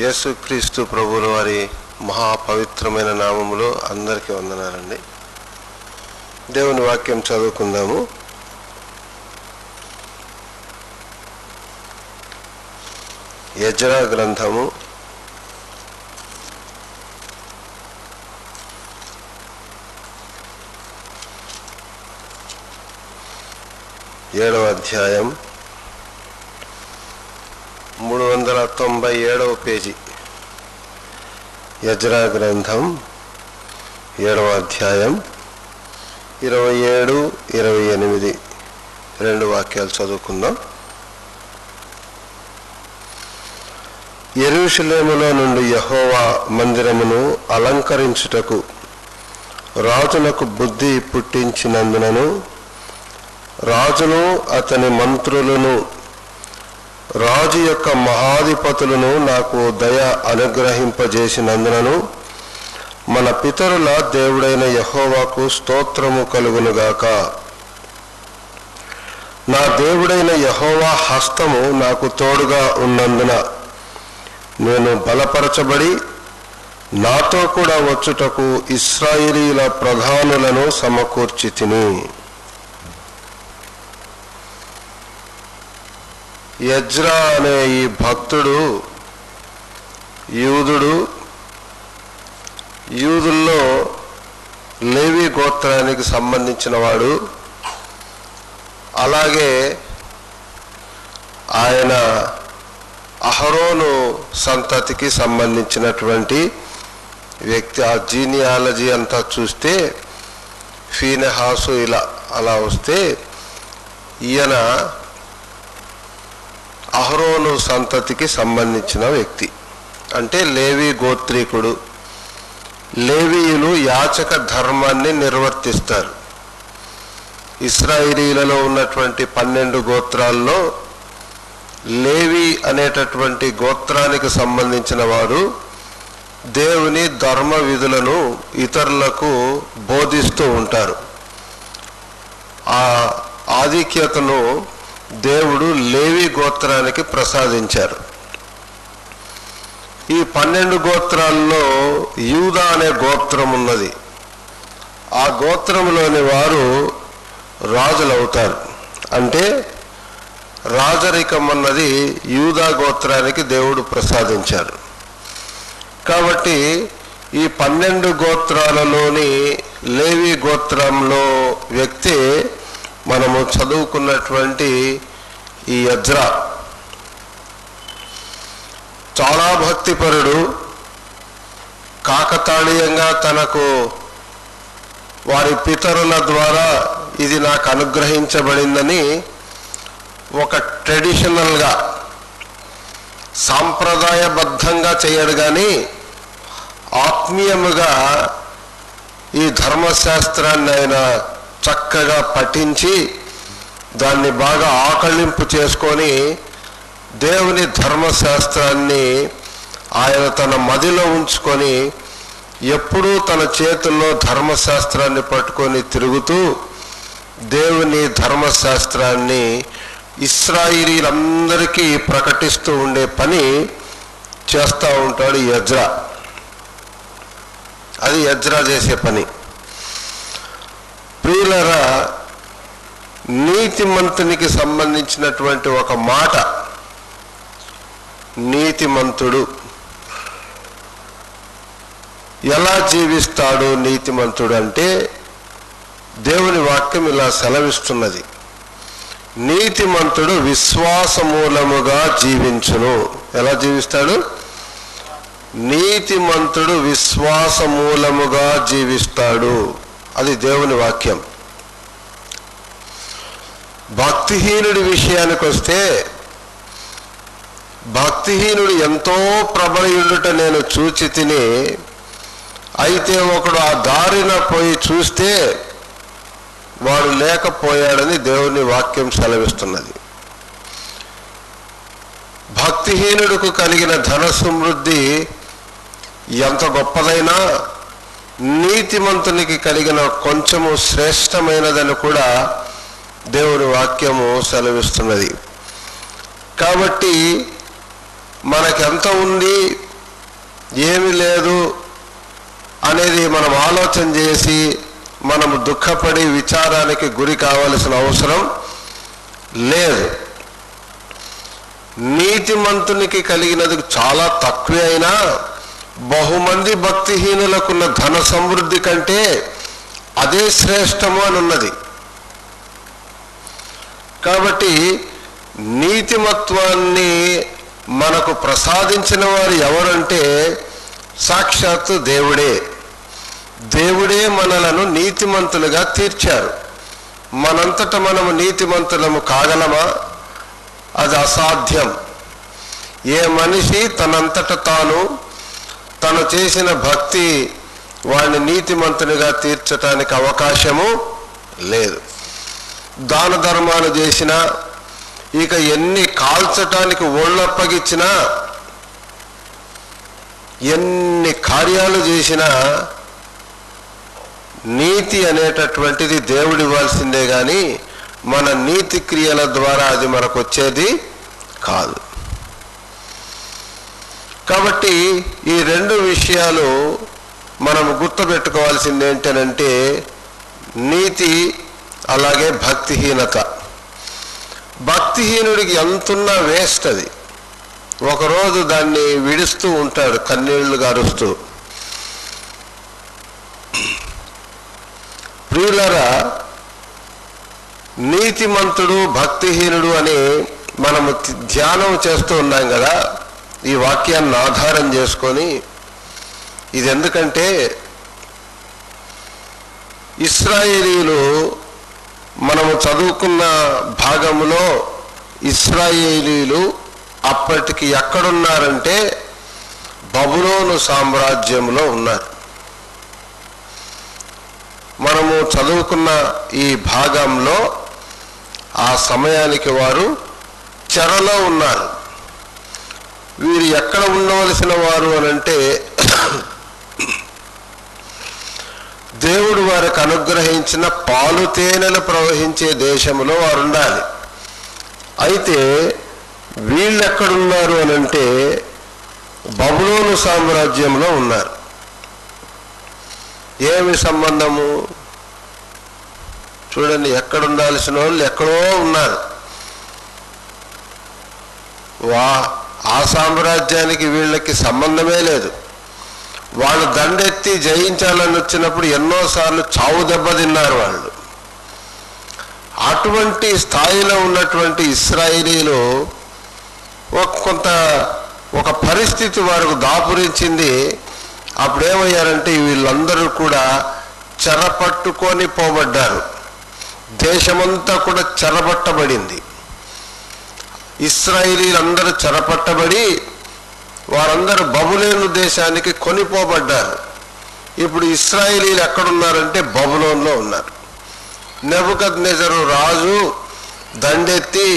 యేసుక్రీస్తు ప్రభువుల వారి మహాపవిత్రమైన నామములో అందరికీ వందనాలండి. దేవుని వాక్యం చదువుకుందాము. యెజ్రా గ్రంథము 7వ అధ్యాయం 397వ పేజీ. యెజ్రా గ్రంథం 7వ అధ్యాయం 27, 28 రెండు వాక్యాలు చదువుకుందాం. యెరూషలేములో నుండి యెహోవా మందిరమును అలంకరించుటకు రాజులకు బుద్ధి పుట్టించినందునను రాజును అతని మంత్రులను రాజు యొక్క మహాధిపతులను నాకు దయ అనుగ్రహింపజేసినందునను మన పితరుల దేవుడైన యెహోవాకు స్తోత్రము కలుగునుగాక. నా దేవుడైన యెహోవా హస్తము నాకు తోడుగా ఉన్నందున నేను బలపరచబడి నాతో కూడా వచ్చుటకు ఇశ్రాయేలీయుల ప్రధానులను సమకూర్చితిని. యెజ్రా అనే ఈ భక్తుడు యూదుల్లో లేవి గోత్రానికి సంబంధించిన వాడు. అలాగే ఆయన అహరోను సంతతికి సంబంధించినటువంటి వ్యక్తి. ఆ జీనియాలజీ అంతా చూస్తే ఫీనెహాసు అలా వస్తే ఈయన అహరోను సంతతికి సంబంధించిన వ్యక్తి, అంటే లేవి గోత్రీకుడు. లేవీయులు యాచక ధర్మాన్ని నిర్వర్తిస్తారు. ఇశ్రాయేలీయులలో ఉన్నటువంటి 12 గోత్రాల్లో లేవి అనేటటువంటి గోత్రానికి సంబంధించిన వారు దేవుని ధర్మ విధులను ఇతరులకు బోధిస్తూ ఉంటారు. ఆ ఆధిక్యతను దేవుడు లేవి గోత్రానికి ప్రసాదించారు. ఈ 12 గోత్రాల్లో యూదా అనే గోత్రం ఉన్నది. ఆ గోత్రంలోని వారు రాజులవుతారు. అంటే రాజరికం అన్నది యూదా గోత్రానికి దేవుడు ప్రసాదించారు. కాబట్టి ఈ 12 గోత్రాలలోని లేవి గోత్రంలో వ్యక్తి మనము చదువుకున్నటువంటి ఈ యెజ్రా. చాలా భక్తిపరుడు. కాకతాళీయంగా తనకు వారి పితరుల ద్వారా ఇది నాకు అనుగ్రహించబడిందని ఒక ట్రెడిషనల్గా సాంప్రదాయబద్ధంగా చేయడు, కానీ ఆత్మీయముగా ఈ ధర్మశాస్త్రాన్ని ఆయన చక్కగా పఠించి దాన్ని బాగా ఆకళింపు చేసుకొని దేవుని ధర్మశాస్త్రాన్ని ఆయన తన మదిలో ఉంచుకొని ఎప్పుడూ తన చేతుల్లో ధర్మశాస్త్రాన్ని పట్టుకొని తిరుగుతూ దేవుని ధర్మశాస్త్రాన్ని ఇశ్రాయేలీయులందరికీ ప్రకటిస్తూ ఉండే పని చేస్తూ ఉంటాడు యెజ్రా. అది యెజ్రా చేసే పని. ప్రియులరా, నీతిమంతునికి సంబంధించినటువంటి ఒక మాట, నీతిమంతుడు ఎలా జీవిస్తాడు? నీతిమంతుడు అంటే దేవుని వాక్యం ఇలా సెలవిస్తున్నది, నీతిమంతుడు విశ్వాసమూలముగా జీవించును. ఎలా జీవిస్తాడు? నీతిమంతుడు విశ్వాసమూలముగా జీవిస్తాడు. అది దేవుని వాక్యం. భక్తిహీనుడి విషయానికి వస్తే, భక్తిహీనుడు ఎంతో ప్రబలియుండుట నేను చూచి తిని, అయితే ఒకడు ఆ దారిన పోయి చూస్తే వాడు లేకపోయాడని దేవుని వాక్యం సెలవిస్తున్నది. భక్తిహీనుడికి కలిగిన ధన సమృద్ధి ఎంత గొప్పదైనా నీతిమంతునికి కలిగిన కొంచెము శ్రేష్టమైనదని కూడా దేవుని వాక్యము సెలవిస్తున్నది. కాబట్టి మనకెంత ఉంది ఏమీ లేదు అనేది మనం ఆలోచన చేసి మనము దుఃఖపడి విచారానికి గురి కావలసిన అవసరం లేదు. నీతిమంతునికి కలిగినది చాలా తక్కువే అయినా బహుమంది భక్తిహీనులకున్న ధన సమృద్ధి కంటే అదే శ్రేష్టము అని ఉన్నది. కాబట్టి నీతిమత్వాన్ని మనకు ప్రసాదించిన వారు ఎవరంటే సాక్షాత్తు దేవుడే. దేవుడే మనలను నీతిమంతులుగా తీర్చారు. మనంతట మనము నీతిమంతులము కాగలమా? అది అసాధ్యం. ఏ మనిషి తనంతట తాను తను చేసిన భక్తి వాడిని నీతిమంతునిగా తీర్చటానికి అవకాశము లేదు. దాన ధర్మాలు చేసినా, ఇక ఎన్ని కాల్చటానికి ఒళ్ళప్పగిచ్చినా, ఎన్ని కార్యాలు చేసినా నీతి అనేటటువంటిది దేవుడు ఇవ్వాల్సిందే కానీ మన నీతి క్రియల ద్వారా అది మనకు వచ్చేది కాదు. కాబట్టి ఈ రెండు విషయాలు మనం గుర్తుపెట్టుకోవాల్సింది ఏంటంటే నీతి అలాగే భక్తిహీనత. భక్తిహీనుడికి ఎంతున్నా వేస్ట్. అది ఒకరోజు దాన్ని విడుస్తూ ఉంటాడు కన్నీళ్లు గారుస్తూ. ప్రియులారా, నీతిమంతుడు భక్తిహీనుడు అని మనము ధ్యానం చేస్తూ ఉన్నాం కదా ఈ వాక్యాన్ని ఆధారం చేసుకొని. ఇది ఎందుకంటే ఇశ్రాయేలీయులు మనము చదువుకున్న భాగంలో ఇశ్రాయేలీయులు అప్పటికి ఎక్కడున్నారంటే బబులోను సామ్రాజ్యంలో ఉన్నారు. మనము చదువుకున్న ఈ భాగంలో ఆ సమయానికి వారు చెరలో ఉన్నారు. వీరు ఎక్కడ ఉండవలసిన వారు అనంటే దేవుడు వారికి అనుగ్రహించిన పాలు తేనెలు ప్రవహించే దేశంలో వారు ఉండాలి. అయితే వీళ్ళు ఎక్కడున్నారు అనంటే బబులోను సామ్రాజ్యంలో ఉన్నారు. ఏమి సంబంధము? చూడండి, ఎక్కడ ఉండాల్సిన వాళ్ళు ఎక్కడో ఉన్నారు. ఆ సామ్రాజ్యానికి వీళ్ళకి సంబంధమే లేదు. వాళ్ళు దండెత్తి జయించాలని వచ్చినప్పుడు ఎన్నోసార్లు చావు దెబ్బ తిన్నారు వాళ్ళు. అటువంటి స్థాయిలో ఉన్నటువంటి ఇశ్రాయేలీలు ఒక పరిస్థితి వారికి దాపురించింది. అప్పుడేమయ్యారంటే వీళ్ళందరూ కూడా చెరపట్టుకొని పోబడ్డారు. దేశమంతా కూడా చెరపట్టబడింది. ఇశ్రాయేలీలందరూ చెరపట్టబడి వారందరూ బబులోను దేశానికి కొనిపోబడ్డారు. ఇప్పుడు ఇశ్రాయేలీలు ఎక్కడున్నారంటే బబులోన్లో ఉన్నారు. నెబుకద్నెజరు రాజు దండెత్తి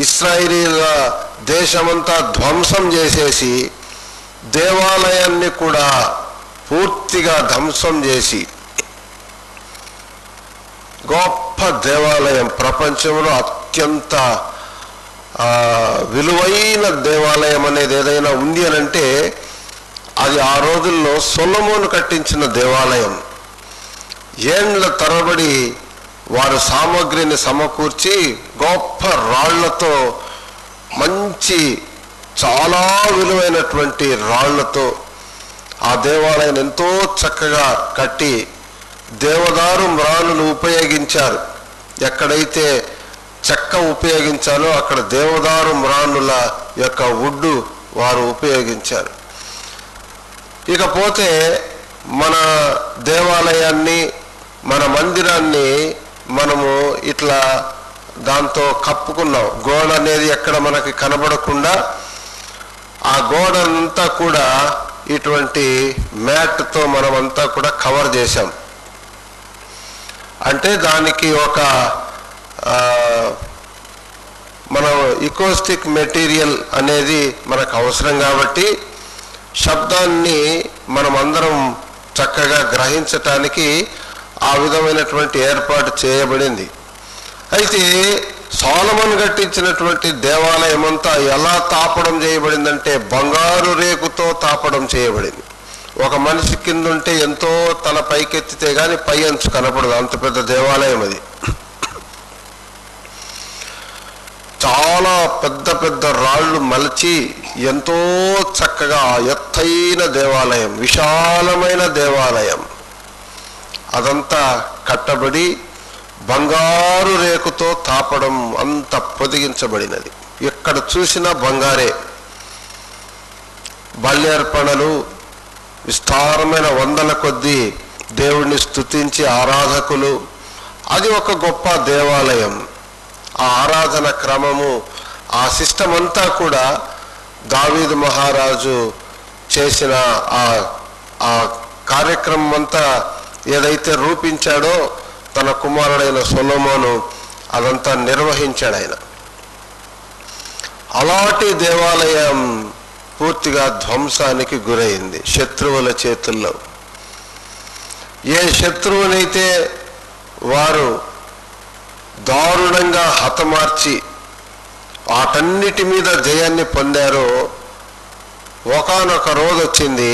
ఇశ్రాయేలీల దేశమంతా ధ్వంసం చేసేసి దేవాలయాన్ని కూడా పూర్తిగా ధ్వంసం చేసి, గొప్ప దేవాలయం, ప్రపంచంలో అత్యంత విలువైన దేవాలయం అనేది ఏదైనా ఉంది అనంటే అది ఆ రోజుల్లో సొలొమోను కట్టించిన దేవాలయం. ఏండ్ల తరబడి వారు సామగ్రిని సమకూర్చి గొప్ప రాళ్లతో, మంచి చాలా విలువైనటువంటి రాళ్లతో ఆ దేవాలయాన్ని ఎంతో చక్కగా కట్టి దేవదారు మ్రానులు ఉపయోగించారు. ఎక్కడైతే చెక్క ఉపయోగించాలో అక్కడ దేవదారు మ్రానుల యొక్క వుడ్డు వారు ఉపయోగించారు. ఇకపోతే మన దేవాలయాన్ని, మన మందిరాన్ని మనము ఇట్లా దాంతో కప్పుకున్నాం. గోడ అనేది ఎక్కడ మనకి కనబడకుండా ఆ గోడంతా కూడా ఇటువంటి మ్యాట్తో మనమంతా కూడా కవర్ చేశాం. అంటే దానికి ఒక మన ఇకోస్టిక్ మెటీరియల్ అనేది మనకు అవసరం కాబట్టి శబ్దాన్ని మనమందరం చక్కగా గ్రహించటానికి ఆ విధమైనటువంటి ఏర్పాటు చేయబడింది. అయితే సొలొమోను కట్టించినటువంటి దేవాలయం అంతా ఎలా తాపడం చేయబడిందంటే బంగారు రేకుతో తాపడం చేయబడింది. ఒక మనిషి కింద ఉంటే ఎంతో తల పైకెత్తితే గాని పై అంచు కనపడదు, అంత పెద్ద దేవాలయం అది. చాలా పెద్ద పెద్ద రాళ్ళు మలచి ఎంతో చక్కగా ఎత్తైన దేవాలయం, విశాలమైన దేవాలయం అదంతా కట్టబడి బంగారు రేకుతో తాపడం అంత పొదిగించబడినది. ఎక్కడ చూసినా బంగారే. బల్యర్పణలు, విస్తారమైన వందల కొద్దీ దేవుణ్ణి స్తుతించి ఆరాధకులు, అది ఒక గొప్ప దేవాలయం. ఆ ఆరాధన క్రమము, ఆ సిస్టమ్ అంతా కూడా దావీదు మహారాజు చేసిన ఆ కార్యక్రమం అంతా ఏదైతే రూపించాడో తన కుమారుడైన సొలొమోను అదంతా నిర్వహించాడు ఆయన. అలాంటి దేవాలయం పూర్తిగా ధ్వంసానికి గురైంది శత్రువుల చేతుల్లో. ఏ శత్రువునైతే వారు దారుణంగా హతమార్చి వాటన్నిటి మీద జయాన్ని పొందారో, ఒకానొక రోజు వచ్చింది,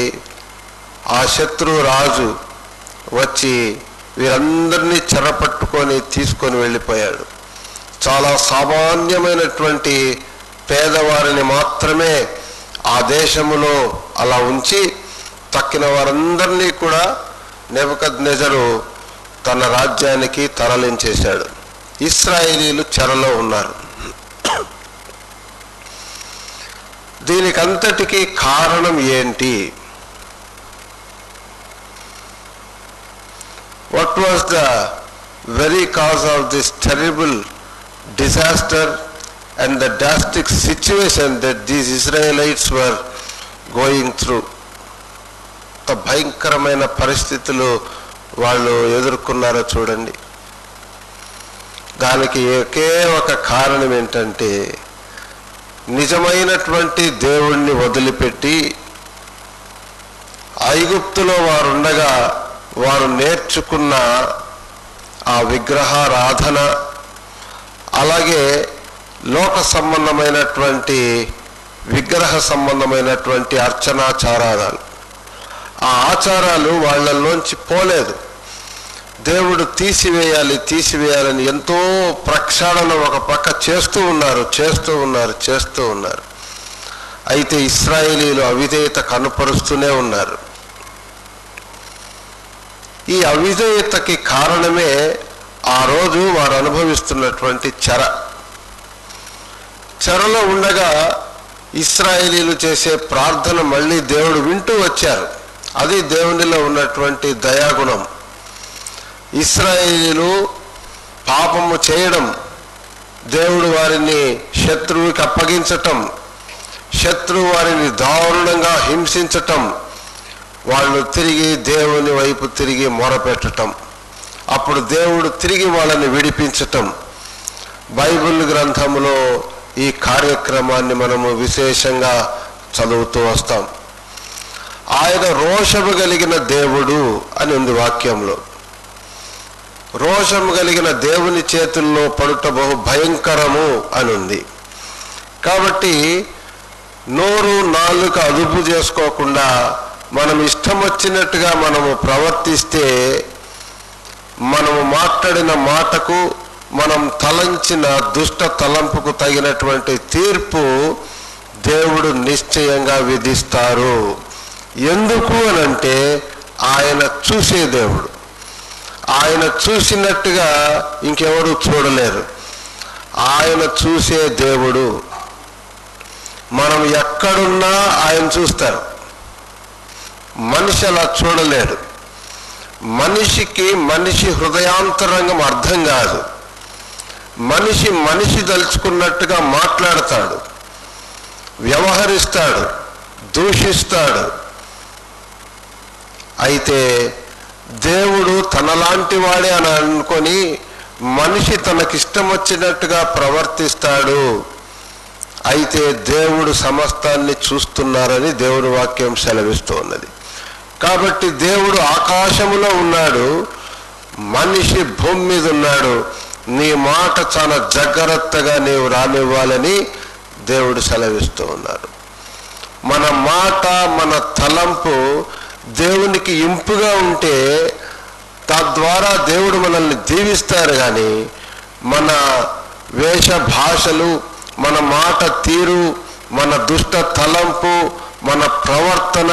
ఆ శత్రువు రాజు వచ్చి వీరందరినీ చెరపట్టుకొని తీసుకొని వెళ్ళిపోయాడు. చాలా సామాన్యమైనటువంటి పేదవారిని మాత్రమే ఆ దేశములో అలా ఉంచి తక్కిన వారందరినీ కూడా నెబుకద్నెజరు తన రాజ్యానికి తరలించేశాడు. ఇశ్రాయేలీలు చెరలో ఉన్నారు. దీనికంతటికీ కారణం ఏంటి? What was the very cause of this terrible disaster and the drastic situation that these Israelites were going through? భయంకరమైన పరిస్థితులు వాళ్ళు ఎదుర్కొన్నారో చూడండి. దానికి ఒకే ఒక కారణం ఏంటంటే, నిజమైనటువంటి దేవుణ్ణి వదిలిపెట్టి ఐగుప్తులో వారుండగా వారు నేర్చుకున్న ఆ విగ్రహారాధన, అలాగే లోక సంబంధమైనటువంటి విగ్రహ సంబంధమైనటువంటి అర్చనాచారాలు, ఆ ఆచారాలు వాళ్ళలోంచి పోలేదు. దేవుడు తీసివేయాలని ఎంతో ప్రక్షాళన ఒక పక్క చేస్తూ ఉన్నారు. అయితే ఇశ్రాయేలీలు అవిధేయత కనపరుస్తూనే ఉన్నారు. ఈ అవిధేయతకి కారణమే ఆ రోజు వారు అనుభవిస్తున్నటువంటి చెరలో ఉండగా ఇశ్రాయేలీలు చేసే ప్రార్థన మళ్ళీ దేవుడు వింటూ వచ్చారు. అది దేవునిలో ఉన్నటువంటి దయాగుణం. ఇశ్రాయేలీలు పాపము చేయడం, దేవుడు వారిని శత్రువుకి అప్పగించటం, శత్రువు వారిని దారుణంగా హింసించటం, వాళ్ళు తిరిగి దేవుని వైపు తిరిగి మొరపెట్టటం, అప్పుడు దేవుడు తిరిగి వాళ్ళని విడిపించటం. బైబిల్ గ్రంథంలో ఈ కార్యక్రమాన్ని మనము విశేషంగా చదువుతూ వస్తాం. ఆయన రోషము కలిగిన దేవుడు అని ఉంది వాక్యంలో. రోషము కలిగిన దేవుని చేతుల్లో పడుట బహు భయంకరము అని ఉంది. కాబట్టి నోరు నాలుక అదుపు చేసుకోకుండా మనం ఇష్టం వచ్చినట్టుగా మనము ప్రవర్తిస్తే, మనము మాట్లాడిన మాటకు, మనం తలంచిన దుష్ట తలంపుకు తగినటువంటి తీర్పు దేవుడు నిశ్చయంగా విధిస్తారు. ఎందుకు అనంటే ఆయన చూసే దేవుడు. ఆయన చూసినట్టుగా ఇంకెవరు చూడలేరు. ఆయన చూసే దేవుడు. మనం ఎక్కడున్నా ఆయన చూస్తారు. మనిషి అలా చూడలేడు. మనిషికి మనిషి హృదయాంతరంగం అర్థం కాదు. మనిషి దలుచుకున్నట్టుగా మాట్లాడతాడు, వ్యవహరిస్తాడు, దూషిస్తాడు. అయితే దేవుడు తనలాంటి వాడే అని అనుకొని మనిషి తనకిష్టం వచ్చినట్టుగా ప్రవర్తిస్తాడు. అయితే దేవుడు సమస్తాన్ని చూస్తున్నారని దేవుని వాక్యం సెలవిస్తూ ఉన్నది. కాబట్టి దేవుడు ఆకాశములో ఉన్నాడు, మనిషి భూమి మీద ఉన్నాడు. నీ మాట చాలా జాగ్రత్తగా నీవు రానివ్వాలని దేవుడు సెలవిస్తూ ఉన్నారు. మన మాట, మన తలంపు దేవునికి ఇంపుగా ఉంటే తద్వారా దేవుడు మనల్ని దీవిస్తారు. కానీ మన వేష భాషలు, మన మాట తీరు, మన దుష్ట తలంపు, మన ప్రవర్తన,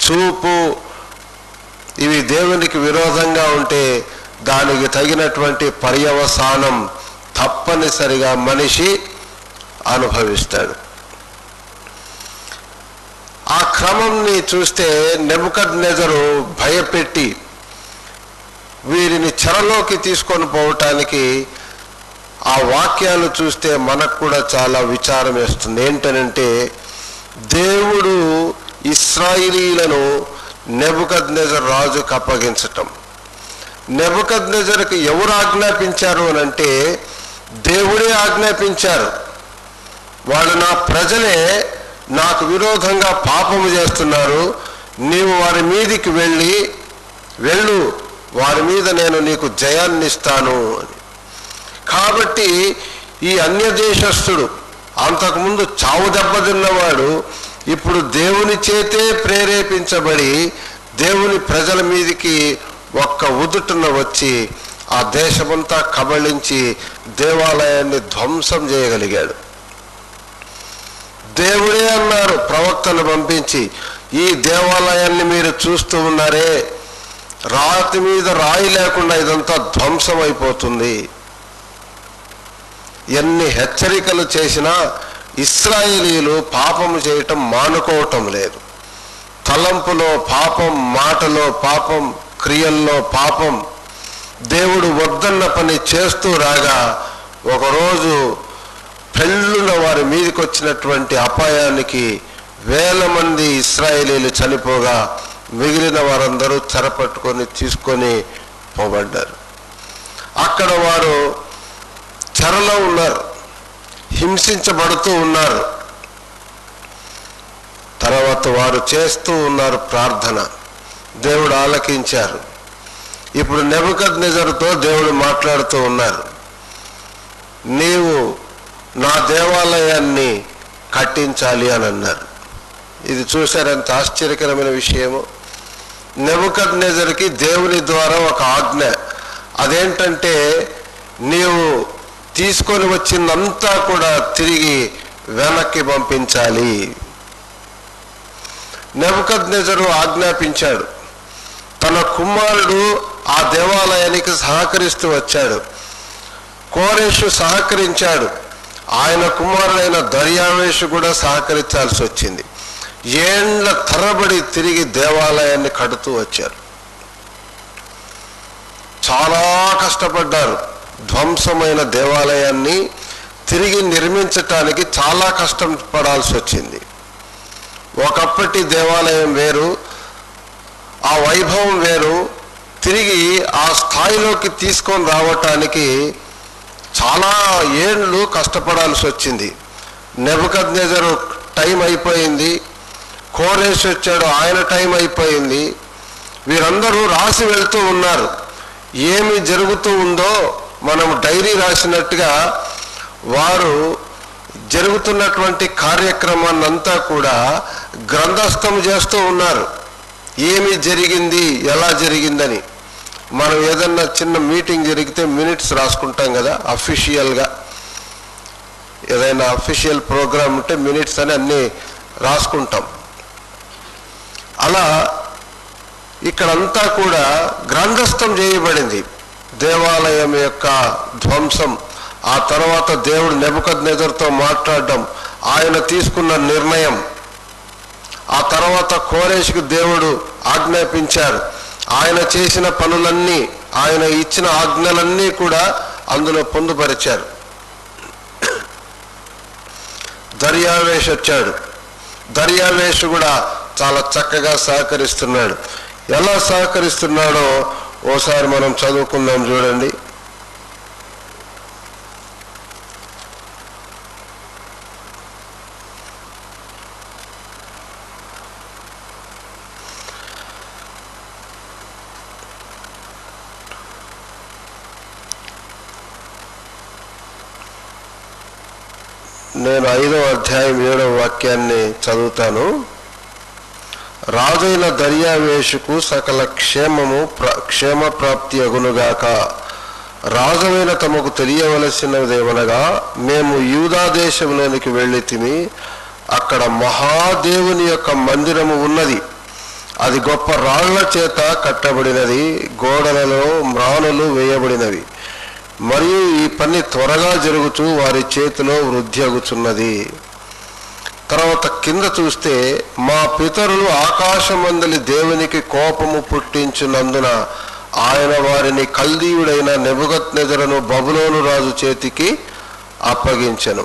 చూపు ఇవి దేవునికి విరోధంగా ఉంటే దానికి తగినటువంటి పర్యవసానం తప్పనిసరిగా మనిషి అనుభవిస్తాడు. ఆ క్రమంని చూస్తే నెబుకద్నెజరు భయపెట్టి వీరిని చెరలోకి తీసుకొని పోవటానికి ఆ వాక్యాలు చూస్తే మనకు కూడా చాలా విచారం వేస్తుంది. ఏంటనంటే దేవుడు ఇశ్రాయేలీయులను నెబుకద్నెజరు రాజుకు అప్పగించటం. నెబుకద్నెజరుకు ఎవరు ఆజ్ఞాపించారు అని అంటే దేవుడే ఆజ్ఞాపించారు. వాళ్ళు నా ప్రజలే నాకు విరోధంగా పాపము చేస్తున్నారు, నీవు వారి మీదికి వెళ్ళు, వారి మీద నేను నీకు జయాన్ని ఇస్తాను అని. కాబట్టి ఈ అన్య దేశస్థుడు అంతకుముందు చావు దెబ్బతిన్నవాడు ఇప్పుడు దేవుని చేతే ప్రేరేపించబడి దేవుని ప్రజల మీదికి ఒక్క ఉదుటున వచ్చి ఆ దేశమంతా కబళించి దేవాలయాన్ని ధ్వంసం చేయగలిగాడు. దేవుడే అన్నారు ప్రవక్తను పంపించి, ఈ దేవాలయాన్ని మీరు చూస్తూ ఉన్నారే, రాతి మీద రాయి లేకుండా ఇదంతా ధ్వంసం అయిపోతుంది. ఎన్ని హెచ్చరికలు చేసినా ఇశ్రాయేలీయులు పాపము చేయటం మానుకోవటం లేదు. తలంపులో పాపం, మాటలో పాపం, క్రియల్లో పాపం. దేవుడు వద్దన్న పని చేస్తూ రాగా ఒకరోజు పెళ్ళున వారి మీదకి వచ్చినటువంటి అపాయానికి 1000 మంది ఇశ్రాయేలీయులు చనిపోగా మిగిలిన వారందరూ చెరపట్టుకొని తీసుకొని పోబడ్డారు. అక్కడ వారు చెరలో ఉన్నారు, హింసించబడుతూ ఉన్నారు. తర్వాత వారు చేస్తూ ఉన్నారు ప్రార్థన, దేవుడు ఆలకించారు. ఇప్పుడు నెబుకద్నెజరుతో దేవుడు మాట్లాడుతూ ఉన్నారు, నీవు నా దేవాలయాన్ని కట్టించాలి అని అన్నారు. ఇది చూశారంత ఆశ్చర్యకరమైన విషయము. నెబుకద్నెజరుకి దేవుని ద్వారా ఒక ఆజ్ఞ, అదేంటంటే నీవు తీసుకొని వచ్చిందంతా కూడా తిరిగి వెనక్కి పంపించాలి. నెబుకద్నెజరు ఆజ్ఞాపించాడు. తన కుమారుడు ఆ దేవాలయానికి సహకరిస్తూ వచ్చాడు. కోరెషు సహకరించాడు, ఆయన కుమారుడైన దర్యావేషు కూడా సహకరించాల్సి వచ్చింది. ఏండ్ల తరబడి తిరిగి దేవాలయాన్ని కడుతూ వచ్చారు. చాలా కష్టపడ్డారు. ధ్వంసమైన దేవాలయాన్ని తిరిగి నిర్మించటానికి చాలా కష్టం పడాల్సి వచ్చింది. ఒకప్పటి దేవాలయం వేరు, ఆ వైభవం వేరు. తిరిగి ఆ స్థాయిలోకి తీసుకొని రావటానికి చాలా ఏళ్ళు కష్టపడాల్సి వచ్చింది. నెబుకద్నెజరు టైం అయిపోయింది, కోరెషు వచ్చాడు, ఆయన టైం అయిపోయింది. వీరందరూ రాసి వెళ్తూ ఉన్నారు. ఏమి జరుగుతూ ఉందో మనం డైరీ రాసినట్టుగా వారు జరుగుతున్నటువంటి కార్యక్రమాన్ని అంతా కూడా గ్రంథస్థం చేస్తూ ఉన్నారు. ఏమి జరిగింది, ఎలా జరిగిందని. మనం ఏదన్నా చిన్న మీటింగ్ జరిగితే మినిట్స్ రాసుకుంటాం కదా, అఫీషియల్గా ఏదైనా అఫీషియల్ ప్రోగ్రామ్ ఉంటే మినిట్స్ అని అన్నీ రాసుకుంటాం. అలా ఇక్కడంతా కూడా గ్రంథస్థం చేయబడింది దేవాలయం యొక్క ధ్వంసం. ఆ తర్వాత దేవుడు నెబుకద్నెజరుతో మాట్లాడడం, ఆయన తీసుకున్న నిర్ణయం. ఆ తర్వాత కోరెషుకు దేవుడు ఆజ్ఞాపించారు. ఆయన చేసిన పనులన్నీ, ఆయన ఇచ్చిన ఆజ్ఞలన్నీ కూడా అందులో పొందుపరిచారు. దర్యావేషు వచ్చాడు. దర్యావేషు కూడా చాలా చక్కగా సహకరిస్తున్నాడు. ఎలా సహకరిస్తున్నాడో ఓసారి మనం చదువుకుందాం, చూడండి. నేను 5వ అధ్యాయం 7వ వాక్యాన్ని చదువుతాను. రాజైన దర్యావేషుకు సకల క్షేమ ప్రాప్తి అగునుగాక. రాజువైన తమకు తెలియవలసినదేమనగా, మేము యూదా దేశంలోనికి వెళ్ళితిమి. అక్కడ మహాదేవుని యొక్క మందిరము ఉన్నది. అది గొప్ప రాళ్ల చేత కట్టబడినది, గోడలలో మ్రానులు వేయబడినవి. మరియు ఈ పని త్వరగా జరుగుతూ వారి చేతిలో వృద్ధి అగుచున్నది. తర్వాత కింద చూస్తే, మా పితరులు ఆకాశమందలి దేవునికి కోపము పుట్టించినందున ఆయన వారిని కల్దీయుడైన నెబుకద్నెజరును బబులోను రాజు చేతికి అప్పగించెను.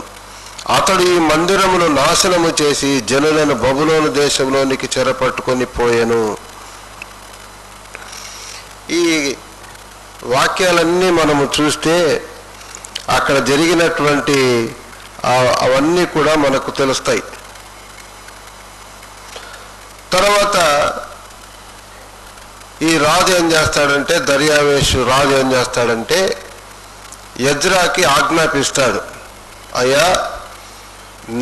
అతడు ఈ మందిరమును నాశనము చేసి జనులను బబులోను దేశంలోనికి చెరపట్టుకొని పోయెను. ఈ వాక్యాలన్నీ మనము చూస్తే అక్కడ జరిగినటువంటి అవన్నీ కూడా మనకు తెలుస్తాయి. తర్వాత ఈ రాజు ఏం చేస్తాడంటే, దర్యావేషు రాజు ఏం చేస్తాడంటే, ఎజ్రాకి ఆజ్ఞాపిస్తాడు, అయ్యా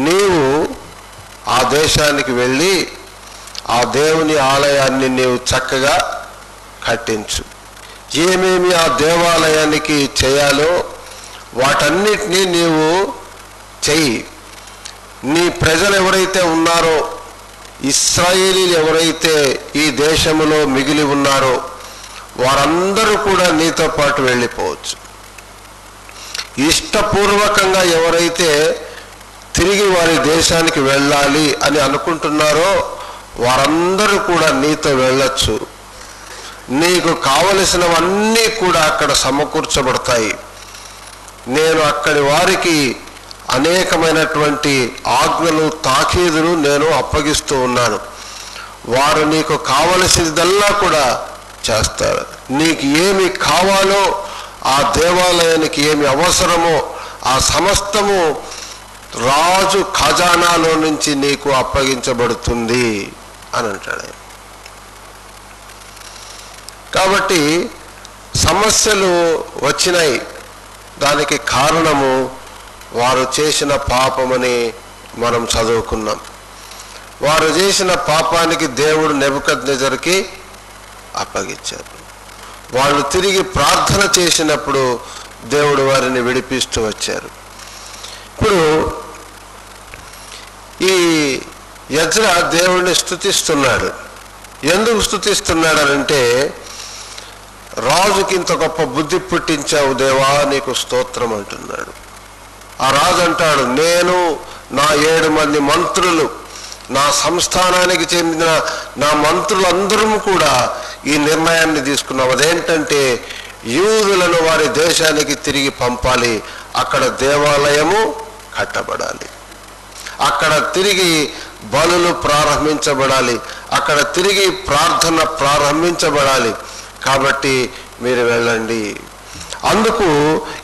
నీవు ఆ దేశానికి వెళ్ళి ఆ దేవుని ఆలయాన్ని నీవు చక్కగా కట్టించు. ఏమేమి ఆ దేవాలయానికి చేయాలో వాటన్నిటినీ నీవు చెయ్యి. నీ ప్రజలు ఎవరైతే ఉన్నారో, ఇశ్రాయేలీలు ఎవరైతే ఈ దేశంలో మిగిలి ఉన్నారో వారందరూ కూడా నీతో పాటు వెళ్ళిపోవచ్చు. ఇష్టపూర్వకంగా ఎవరైతే తిరిగి వారి దేశానికి వెళ్ళాలి అని అనుకుంటున్నారో వారందరూ కూడా నీతో వెళ్ళొచ్చు. నీకు కావలసినవన్నీ కూడా అక్కడ సమకూర్చబడతాయి. నేను అక్కడి వారికి అనేకమైనటువంటి ఆజ్ఞలు, తాకీదులు నేను అప్పగిస్తూ ఉన్నాను. వారు నీకు కావలసినదల్లా కూడా చేస్తారు. నీకు ఏమి కావాలో, ఆ దేవాలయానికి ఏమి అవసరమో ఆ సమస్తము రాజు ఖజానాలో నుంచి నీకు అప్పగించబడుతుంది అని అంటాడు. కాబట్టి సమస్యలు వచ్చినాయి. దానికి కారణము వారు చేసిన పాపమని మనం చదువుకున్నాం. వారు చేసిన పాపానికి దేవుడు నెబుకద్నెజరుకి అప్పగించారు. వాళ్ళు తిరిగి ప్రార్థన చేసినప్పుడు దేవుడు వారిని విడిపిస్తూ వచ్చారు. ఇప్పుడు ఈ ఎజ్రా దేవుడిని స్తుతిస్తున్నాడు. ఎందుకు స్తుతిస్తున్నాడనంటే, రాజుకి ఇంత గొప్ప బుద్ధి పుట్టించావు దేవా, నీకు స్తోత్రం అంటున్నాడు. ఆ రాజు అంటాడు, నేను నా 7 మంది మంత్రులు, నా సంస్థానానికి చెందిన నా మంత్రులందరూ కూడా ఈ నిర్ణయాన్ని తీసుకున్నాం. అదేంటంటే, యూదులను వారి దేశానికి తిరిగి పంపాలి. అక్కడ దేవాలయము కట్టబడాలి, అక్కడ తిరిగి బలులు ప్రారంభించబడాలి, అక్కడ తిరిగి ప్రార్థన ప్రారంభించబడాలి. కాబట్టి మీరు వెళ్ళండి. అందుకు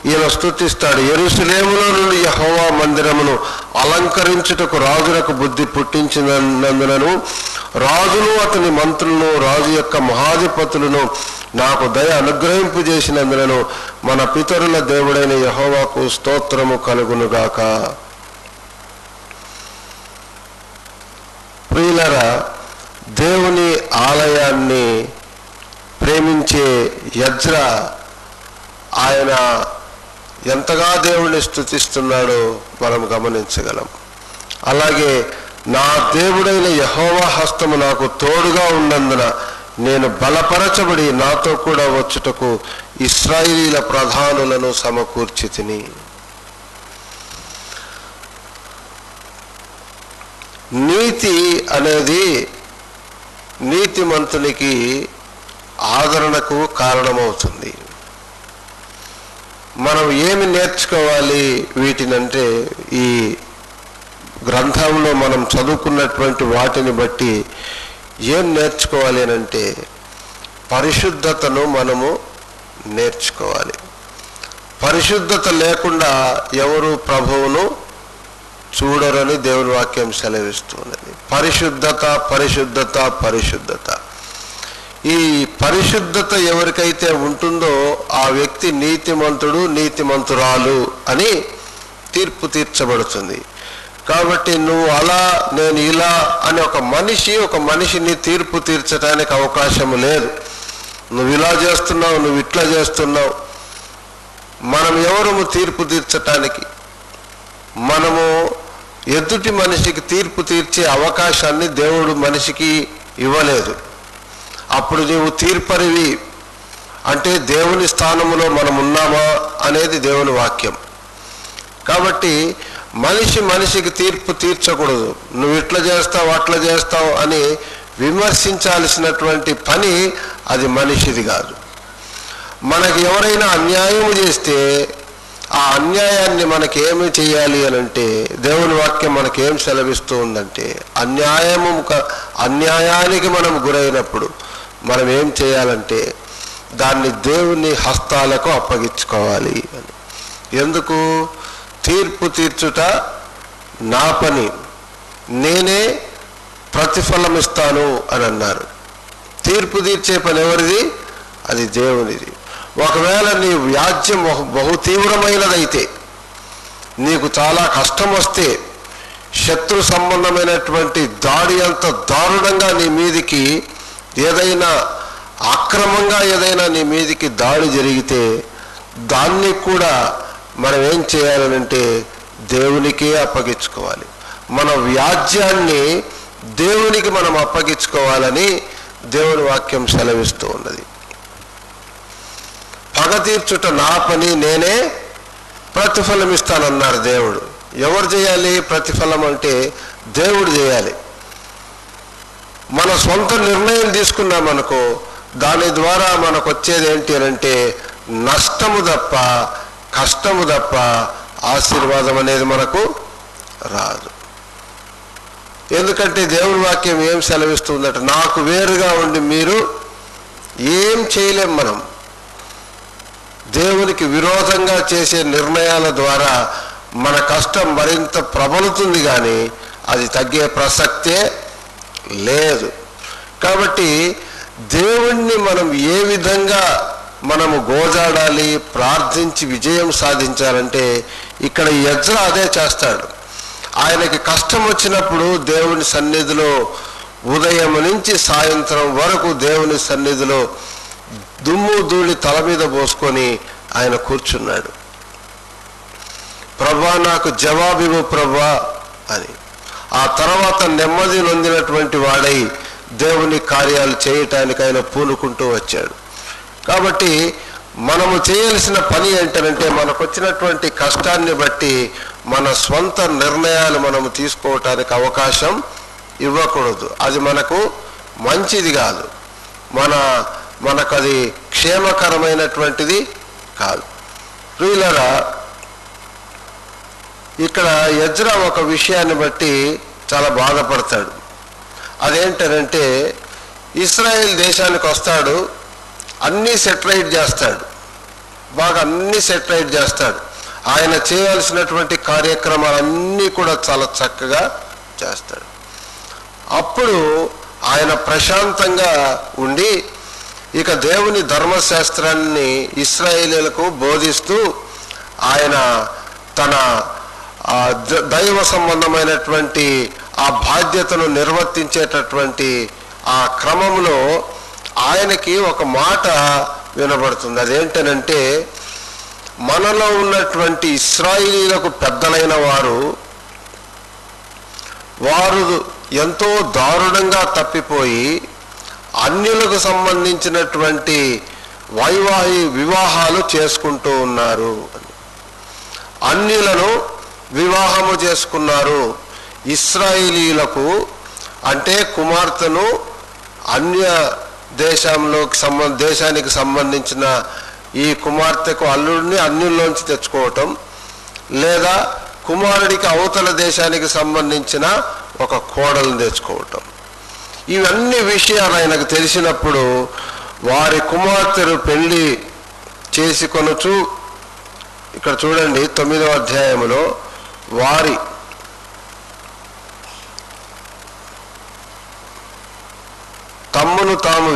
ఈయన స్తుతిస్తాడు. యెరూషలేములో నుండి యెహోవా మందిరమును అలంకరించుటకు రాజులకు బుద్ధి పుట్టించినందునను రాజును అతని మంత్రులను రాజు యొక్క మహాధిపతులను నాకు దయ అనుగ్రహింపు చేసినందునను మన పితరుల దేవుడైన యెహోవాకు స్తోత్రము కలుగునుగాక. ప్రియులారా, దేవుని ఆలయాన్ని ప్రేమించే ఎజ్రా ఆయన ఎంతగా దేవుణ్ణి స్తుతిస్తున్నాడో మనం గమనించగలం. అలాగే నా దేవుడైన యెహోవా హస్తము నాకు తోడుగా ఉన్నందున నేను బలపరచబడి నాతో కూడా వచ్చుటకు ఇశ్రాయేలీల ప్రధానులను సమకూర్చితిని. నీతి అనేది నీతిమంతునికి ఆదరణకు కారణమవుతుంది. మనం ఏమి నేర్చుకోవాలి వీటినంటే, ఈ గ్రంథంలో మనం చదువుకున్నటువంటి వాటిని బట్టి ఏం నేర్చుకోవాలి అనంటే, పరిశుద్ధతను మనము నేర్చుకోవాలి. పరిశుద్ధత లేకుండా ఎవరు ప్రభువును చూడరని దేవుని వాక్యం సెలవిస్తున్నది. పరిశుద్ధత, పరిశుద్ధత, పరిశుద్ధత. ఈ పరిశుద్ధత ఎవరికైతే ఉంటుందో ఆ వ్యక్తి నీతిమంతుడు, నీతిమంతురాలు అని తీర్పు తీర్చబడుతుంది. కాబట్టి నువ్వు అలా నేను ఇలా అని ఒక మనిషిని తీర్పు తీర్చడానికి అవకాశం లేదు. నువ్వు ఇలా చేస్తున్నావు, నువ్వు ఇట్లా చేస్తున్నావు. మనం ఎవరము తీర్పు తీర్చటానికి? మనము ఎదుటి మనిషికి తీర్పు తీర్చే అవకాశాన్ని దేవుడు మనిషికి ఇవ్వలేదు. అప్పుడు నీవు తీర్పరివి అంటే దేవుని స్థానంలో మనం ఉన్నామా అనేది దేవుని వాక్యం. కాబట్టి మనిషికి తీర్పు తీర్చకూడదు. నువ్వు ఇట్లా చేస్తావు అట్లా చేస్తావు అని విమర్శించాల్సినటువంటి పని అది మనిషిది కాదు. మనకి ఎవరైనా అన్యాయం చేస్తే ఆ అన్యాయాన్ని మనకేమి చేయాలి అని అంటే దేవుని వాక్యం మనకేం సెలవిస్తూ ఉందంటే అన్యాయానికి మనం గురైనప్పుడు మనం ఏం చేయాలంటే దాన్ని దేవుని హస్తాలకు అప్పగించుకోవాలి అని. ఎందుకు? తీర్పు తీర్చుట నా పని, నేనే ప్రతిఫలం ఇస్తాను అని అన్నారు. తీర్పు తీర్చే పని ఎవరిది? అది దేవునిది. ఒకవేళ నీ వ్యాజ్యం బహు తీవ్రమైనదైతే, నీకు చాలా కష్టం వస్తే, శత్రు సంబంధమైనటువంటి దాడి అంత దారుణంగా నీ మీదికి ఏదైనా అక్రమంగా ఏదైనా నీ మీదికి దాడి జరిగితే దాన్ని కూడా మనం ఏం చేయాలనంటే దేవునికే అప్పగించుకోవాలి. మన వ్యాజ్యాన్ని దేవునికి మనం అప్పగించుకోవాలని దేవుని వాక్యం సెలవిస్తూ ఉన్నది. పగ తీర్చుట నా పని, నేనే ప్రతిఫలం ఇస్తానన్నారు దేవుడు. ఎవరు చేయాలి ప్రతిఫలం అంటే? దేవుడు చేయాలి. మన సొంత నిర్ణయం తీసుకున్నామనుకో, దాని ద్వారా మనకు వచ్చేది ఏంటి అంటే నష్టము తప్ప, కష్టము తప్ప ఆశీర్వాదం అనేది మనకు రాదు. ఎందుకంటే దేవుని వాక్యం ఏం సెలవిస్తుందట? నాకు వేరుగా ఉండి మీరు ఏం చేయలేం. మనం దేవునికి విరోధంగా చేసే నిర్ణయాల ద్వారా మన కష్టం మరింత ప్రబలుతుంది, కానీ అది తగ్గే ప్రసక్తే లేదు. కాబట్టి దేవుణ్ణి మనం ఏ విధంగా మనము గోజాడాలి, ప్రార్థించి విజయం సాధించాలంటే ఇక్కడ యెజ్రా అదే చేస్తాడు. ఆయనకి కష్టం వచ్చినప్పుడు దేవుని సన్నిధిలో ఉదయం నుంచి సాయంత్రం వరకు దేవుని సన్నిధిలో దుమ్ము ధూళి తల మీద పోసుకొని ఆయన కూర్చున్నాడు. ప్రభా నాకు జవాబివ్వు ప్రభా అని. ఆ తర్వాత నెమ్మది నొందినటువంటి వాడై దేవుని కార్యాలు చేయటానికి ఆయన పూనుకుంటూ వచ్చాడు. కాబట్టి మనము చేయాల్సిన పని ఏంటంటే మనకు వచ్చినటువంటి కష్టాన్ని బట్టి మన స్వంత నిర్ణయాలు మనము తీసుకోవటానికి అవకాశం ఇవ్వకూడదు. అది మనకు మంచిది కాదు, మనకు అది క్షేమకరమైనటువంటిది కాదు. ప్రియులారా, ఇక్కడ యెజ్రా ఒక విషయాన్ని బట్టి చాలా బాధపడతాడు. అదేంటంటే ఇశ్రాయేల్ దేశానికి వస్తాడు, అన్నీ సెటిలైట్ చేస్తాడు, బాగా అన్నీ సెటిలైట్ చేస్తాడు. ఆయన చేయాల్సినటువంటి కార్యక్రమాలన్నీ కూడా చాలా చక్కగా చేస్తాడు. అప్పుడు ఆయన ప్రశాంతంగా ఉండి ఇక దేవుని ధర్మశాస్త్రాన్ని ఇశ్రాయేలీయులకు బోధిస్తూ ఆయన తన దైవ సంబంధమైనటువంటి ఆ బాధ్యతను నిర్వర్తించేటటువంటి ఆ క్రమంలో ఆయనకి ఒక మాట వినబడుతుంది. అదేంటనంటే మనలో ఉన్నటువంటి ఇశ్రాయేలీయులకు పెద్దలైన వారు ఎంతో దారుణంగా తప్పిపోయి అన్యులకు సంబంధించినటువంటి వివాహాలు చేసుకుంటూ ఉన్నారు. అన్యులను వివాహము చేసుకున్నారు. ఇశ్రాయేలీయులకు అంటే కుమార్తెను అన్య దేశానికి సంబంధించిన ఈ కుమార్తెకు అల్లుడిని అన్యుల్లోంచి తెచ్చుకోవటం, లేదా కుమారుడికి అవతల దేశానికి సంబంధించిన ఒక కోడలను తెచ్చుకోవటం, ఇవన్నీ విషయాలు ఆయనకు తెలిసినప్పుడు వారి కుమార్తెను పెళ్లి చేసుకొనుచు, ఇక్కడ చూడండి 9వ అధ్యాయంలో వారి తమ్మును తాము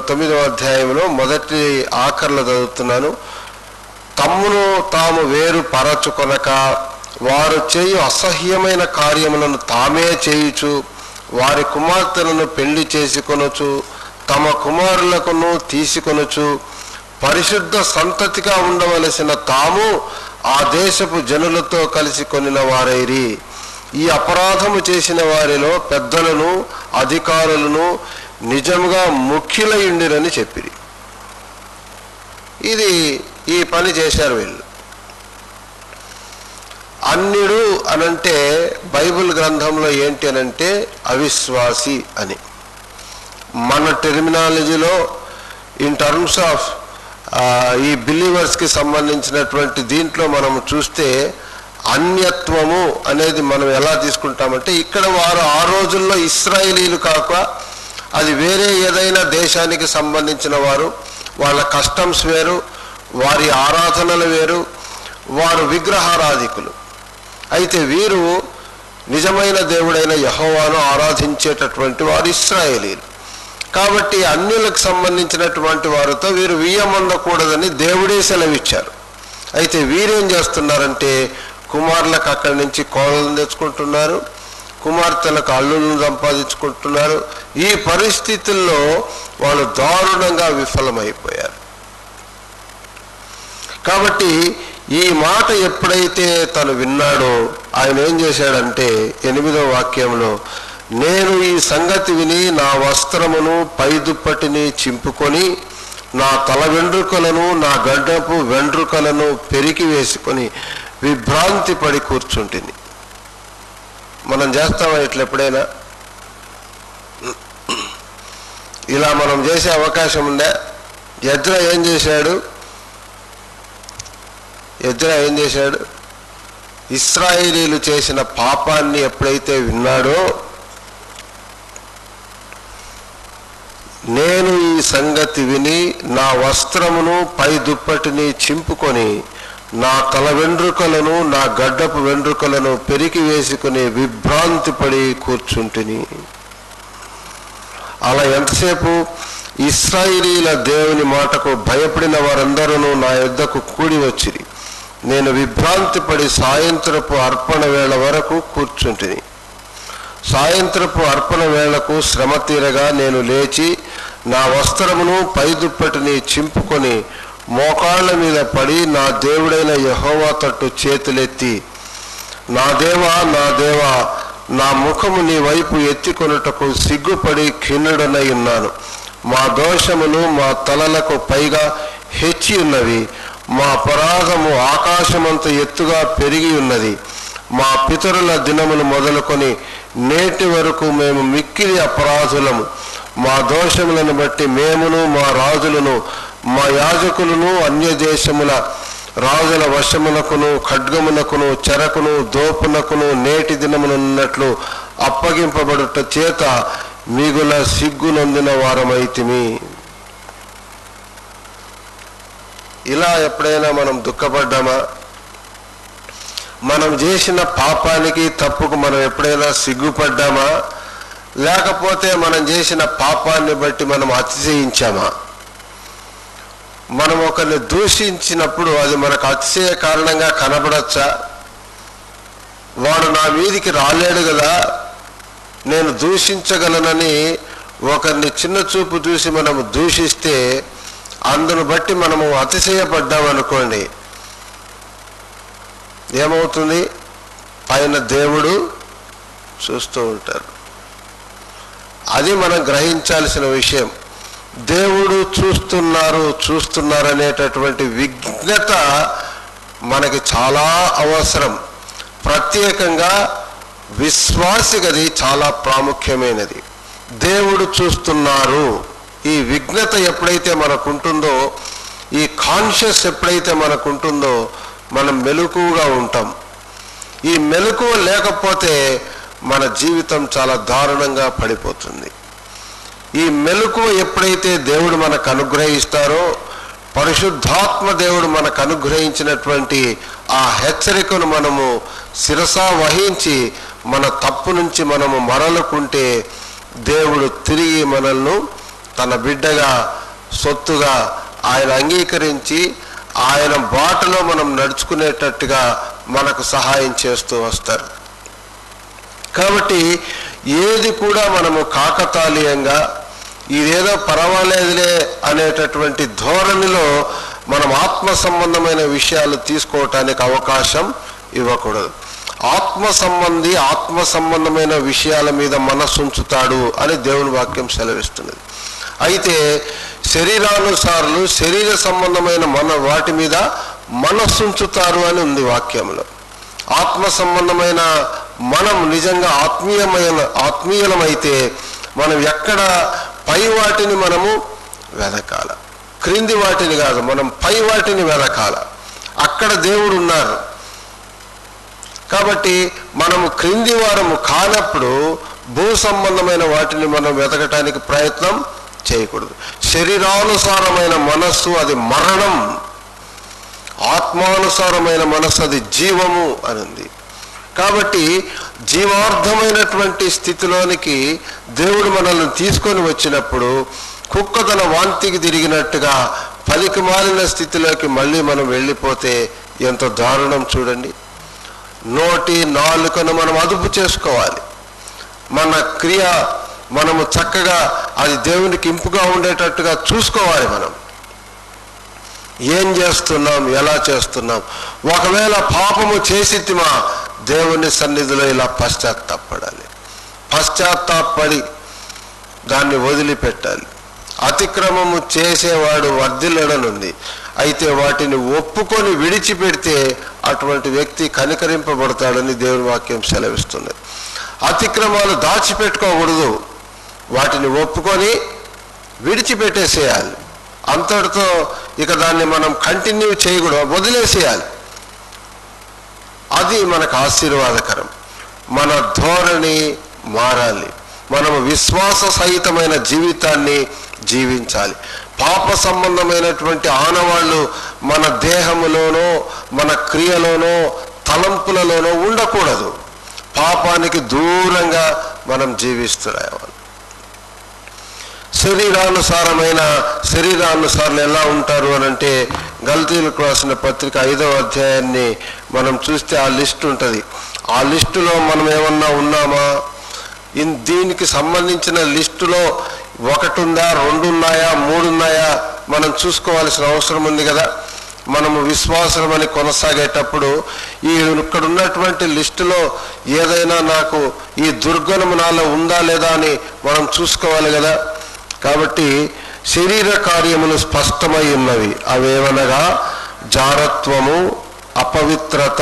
9వ అధ్యాయంలో మొదటి ఆఖర్లో చదువుతున్నాను. తమ్మును తాము వేరు పరచుకొనక వారు చేయు అసహ్యమైన కార్యములను తామే చేయుచు వారి కుమార్తెలను పెళ్లి చేసుకొనుచు తమ కుమారులకును తీసుకొనుచు పరిశుద్ధ సంతతిగా ఉండవలసిన తాము ఆ దేశపు జనులతో కలిసి కొనిన వారైరి. ఈ అపరాధము చేసిన వారిలో పెద్దలను అధికారులను నిజంగా ముఖ్యులయుండిరని చెప్పిరి. ఈ పని చేశారు వీళ్ళు. అన్యుడు అనంటే బైబిల్ గ్రంథంలో ఏంటి అనంటే అవిశ్వాసి అని. మన టెర్మినాలజీలో ఇన్ టర్మ్స్ ఆఫ్ ఈ బిలీవర్స్కి సంబంధించినటువంటి దీంట్లో మనం చూస్తే అన్యత్వము అనేది మనం ఎలా తీసుకుంటామంటే, ఇక్కడ వారు ఆ రోజుల్లో ఇశ్రాయేలీలు కాక అది వేరే ఏదైనా దేశానికి సంబంధించిన వారు, వాళ్ళ కస్టమ్స్ వేరు, వారి ఆరాధనలు వేరు, వారు విగ్రహారాధికులు. అయితే వీరు నిజమైన దేవుడైన యెహోవాను ఆరాధించేటటువంటి వారు ఇశ్రాయేలీలు. కాబట్టి అన్యులకు సంబంధించినటువంటి వారితో వీరు వియ్యమందకూడదని దేవుడే సెలవిచ్చారు. అయితే వీరేం చేస్తున్నారంటే కుమారులకు అక్కడి నుంచి కోడలను తెచ్చుకుంటున్నారు, కుమార్తెలకు అల్లులను సంపాదించుకుంటున్నారు. ఈ పరిస్థితుల్లో వాళ్ళు దారుణంగా విఫలమైపోయారు. కాబట్టి ఈ మాట ఎప్పుడైతే తను విన్నాడో ఆయన ఏం చేశాడంటే 8వ వాక్యంలో, నేను ఈ సంగతి విని నా వస్త్రమును పైదుప్పటిని చింపుకొని నా తల వెండ్రుకలను నా గడ్డపు వెండ్రుకలను పెరికి వేసుకొని విభ్రాంతి పడి కూర్చుంటిని. మనం చేస్తామా ఇట్లా ఎప్పుడైనా? ఇలా మనం చేసే అవకాశం ఉందా? ఎజ్రా ఏం చేశాడు? ఇశ్రాయేలీలు చేసిన పాపాన్ని ఎప్పుడైతే విన్నాడో, నేను ఈ సంగతి విని నా వస్త్రమును పై దుప్పటిని చింపుకొని నా తల వెండ్రుకలను నా గడ్డపు వెండ్రుకలను పెరికి వేసుకుని విభ్రాంతి పడి కూర్చుంటిని. అలా ఎంతసేపు? ఇశ్రాయేలీల దేవుని మాటకు భయపడిన వారందరూ నా యొద్దకు కూడి వచ్చిరి. నేను విభ్రాంతి పడి సాయంత్రపు అర్పణ వేళ వరకు కూర్చుంటిని. సాయంత్రపు అర్పణ వేళకు శ్రమ తీరగా నేను లేచి నా వస్త్రమును పైదుప్పటిని చింపుకొని మోకాళ్ళ మీద పడి నా దేవుడైన యెహోవా తట్టు చేతులెత్తి, నా దేవా నా దేవా, నా ముఖము నీ వైపు ఎత్తికొనుటకు సిగ్గుపడి ఖిన్నుడనై ఉన్నాను. మా దోషములు మా తలలకు పైగా హెచ్చి ఉన్నవి, మా అపరాధము ఆకాశమంత ఎత్తుగా పెరిగి ఉన్నది. మా పితరుల దినములు మొదలుకొని నేటి వరకు మేము మిక్కిలి అపరాధులము. మా దోషములను బట్టి మేమును మా రాజులను మా యాజకులను అన్యదేశముల రాజుల వశమునకును ఖడ్గమునకును చెరకును దోపునకును నేటి దినమునున్నట్లు అప్పగింపబడుట చేత మిగుల సిగ్గునొందిన వారమైతిమి. ఇలా ఎప్పుడైనా మనం దుఃఖపడ్డామా? మనం చేసిన పాపానికి తప్పుకు మనం ఎప్పుడైనా సిగ్గుపడ్డామా? లేకపోతే మనం చేసిన పాపాన్ని బట్టి మనం అతిశయించామా? మనం ఒకరిని దూషించినప్పుడు అది మనకు అతిశయ కారణంగా కనబడచ్చా? వాడు నా మీదికి రాలేడు కదా, నేను దూషించగలనని ఒకరిని చిన్న చూపు చూసి మనము దూషిస్తే అందును బట్టి మనము అతిశయపడ్డామనుకోండి, ఏమవుతుంది? పైన దేవుడు చూస్తూ ఉంటారు. అది మనం గ్రహించాల్సిన విషయం. దేవుడు చూస్తున్నారు అనేటటువంటి విజ్ఞత మనకి చాలా అవసరం. ప్రత్యేకంగా విశ్వాసిగది చాలా ప్రాముఖ్యమైనది. దేవుడు చూస్తున్నారు, ఈ విజ్ఞత ఎప్పుడైతే మనకుంటుందో, ఈ కాన్షియస్ ఎప్పుడైతే మనకుంటుందో మనం మెలకువగా ఉంటాం. ఈ మెలకువ లేకపోతే మన జీవితం చాలా దారుణంగా పడిపోతుంది. ఈ మెలకువ ఎప్పుడైతే దేవుడు మనకు అనుగ్రహిస్తారో, పరిశుద్ధాత్మ దేవుడు మనకు అనుగ్రహించినటువంటి ఆ హెచ్చరికను మనము శిరసా వహించి మన తప్పు నుంచి మనము మరలుకుంటే దేవుడు తిరిగి మనల్ని తన బిడ్డగా సొత్తుగా ఆయన అంగీకరించి ఆయన బాటలో మనం నడుచుకునేటట్టుగా మనకు సహాయం చేస్తూ వస్తారు. కాబట్టి ఏది కూడా మనము కాకతాళీయంగా ఇదేదో పర్వాలేదులే అనేటటువంటి ధోరణిలో మనం ఆత్మ సంబంధమైన విషయాలు తీసుకోవటానికి అవకాశం ఇవ్వకూడదు. ఆత్మ సంబంధమైన విషయాల మీద మనస్సు ఉంచుతాడు అని దేవుని వాక్యం సెలవిస్తున్నది. అయితే శరీరానుసారులు శరీర సంబంధమైన వాటి మీద మనస్సు ఉంచుతారు అని ఉంది వాక్యంలో. ఆత్మ సంబంధమైన మనం నిజంగా ఆత్మీయులమైతే మనం ఎక్కడ పై వాటిని మనము వెదకాల, క్రింది వాటిని కాదు, మనం పై వాటిని వెదకాల. అక్కడ దేవుడు ఉన్నారు. కాబట్టి మనము క్రింది వారము కానప్పుడు భూ సంబంధమైన వాటిని మనం వెతకటానికి ప్రయత్నం చేయకూడదు. శరీరానుసారమైన మనస్సు అది మరణం, ఆత్మానుసారమైన మనస్సు అది జీవము అని ఉంది. కాబట్టి జీవార్థమైనటువంటి స్థితిలోనికి దేవుడు మనల్ని తీసుకొని వచ్చినప్పుడు కుక్క తన వాంతికి తిరిగినట్టుగా పలికి మాలిన స్థితిలోకి మళ్ళీ మనం వెళ్ళిపోతే ఎంత దారుణం చూడండి. నోటి నాలుకను మనం అదుపు చేసుకోవాలి. మన క్రియ మనము చక్కగా అది దేవునికి ఇంపుగా ఉండేటట్టుగా చూసుకోవాలి. మనం ఏం చేస్తున్నాం, ఎలా చేస్తున్నాం. ఒకవేళ పాపము చేసితిమా దేవుని సన్నిధిలో ఇలా పశ్చాత్తాపడి దాన్ని వదిలిపెట్టాలి. అతిక్రమము చేసేవాడు వర్ధిల్లడనుంది. అయితే వాటిని ఒప్పుకొని విడిచిపెడితే అటువంటి వ్యక్తి కనికరింపబడతాడని దేవుని వాక్యం సెలవిస్తుంది. అతిక్రమాలు దాచిపెట్టుకోకూడదు, వాటిని ఒప్పుకొని విడిచిపెట్టేసేయాలి. అంతటితో ఇక దాన్ని మనం కంటిన్యూ చేయకూడదు, వదిలేసేయాలి. అది మనకు ఆశీర్వాదకరం. మన ధోరణి మారాలి. మనము విశ్వాస సహితమైన జీవితాన్ని జీవించాలి. పాప సంబంధమైనటువంటి ఆనవాళ్ళు మన దేహములోనో మన క్రియలోనో తలంపులలోనో ఉండకూడదు. పాపానికి దూరంగా మనం జీవిస్తున్నాం. శరీరానుసారులు ఎలా ఉంటారు అని అంటే గల్తీలకు రాసిన పత్రిక 5వ అధ్యాయాన్ని మనం చూస్తే ఆ లిస్ట్ ఉంటుంది. ఆ లిస్టులో మనం ఏమన్నా ఉన్నామా? దీనికి సంబంధించిన లిస్టులో 1 ఉందా, 2 ఉన్నాయా, 3 ఉన్నాయా మనం చూసుకోవాల్సిన అవసరం ఉంది కదా. మనము విశ్వాసం అని కొనసాగేటప్పుడు ఇక్కడ ఉన్నటువంటి లిస్టులో ఏదైనా నాకు ఈ దుర్గుణము నాలో ఉందా లేదా అని మనం చూసుకోవాలి కదా. కాబట్టి శరీర కార్యములు స్పష్టమై ఉన్నవి. అవేవనగా జారత్వము, అపవిత్రత,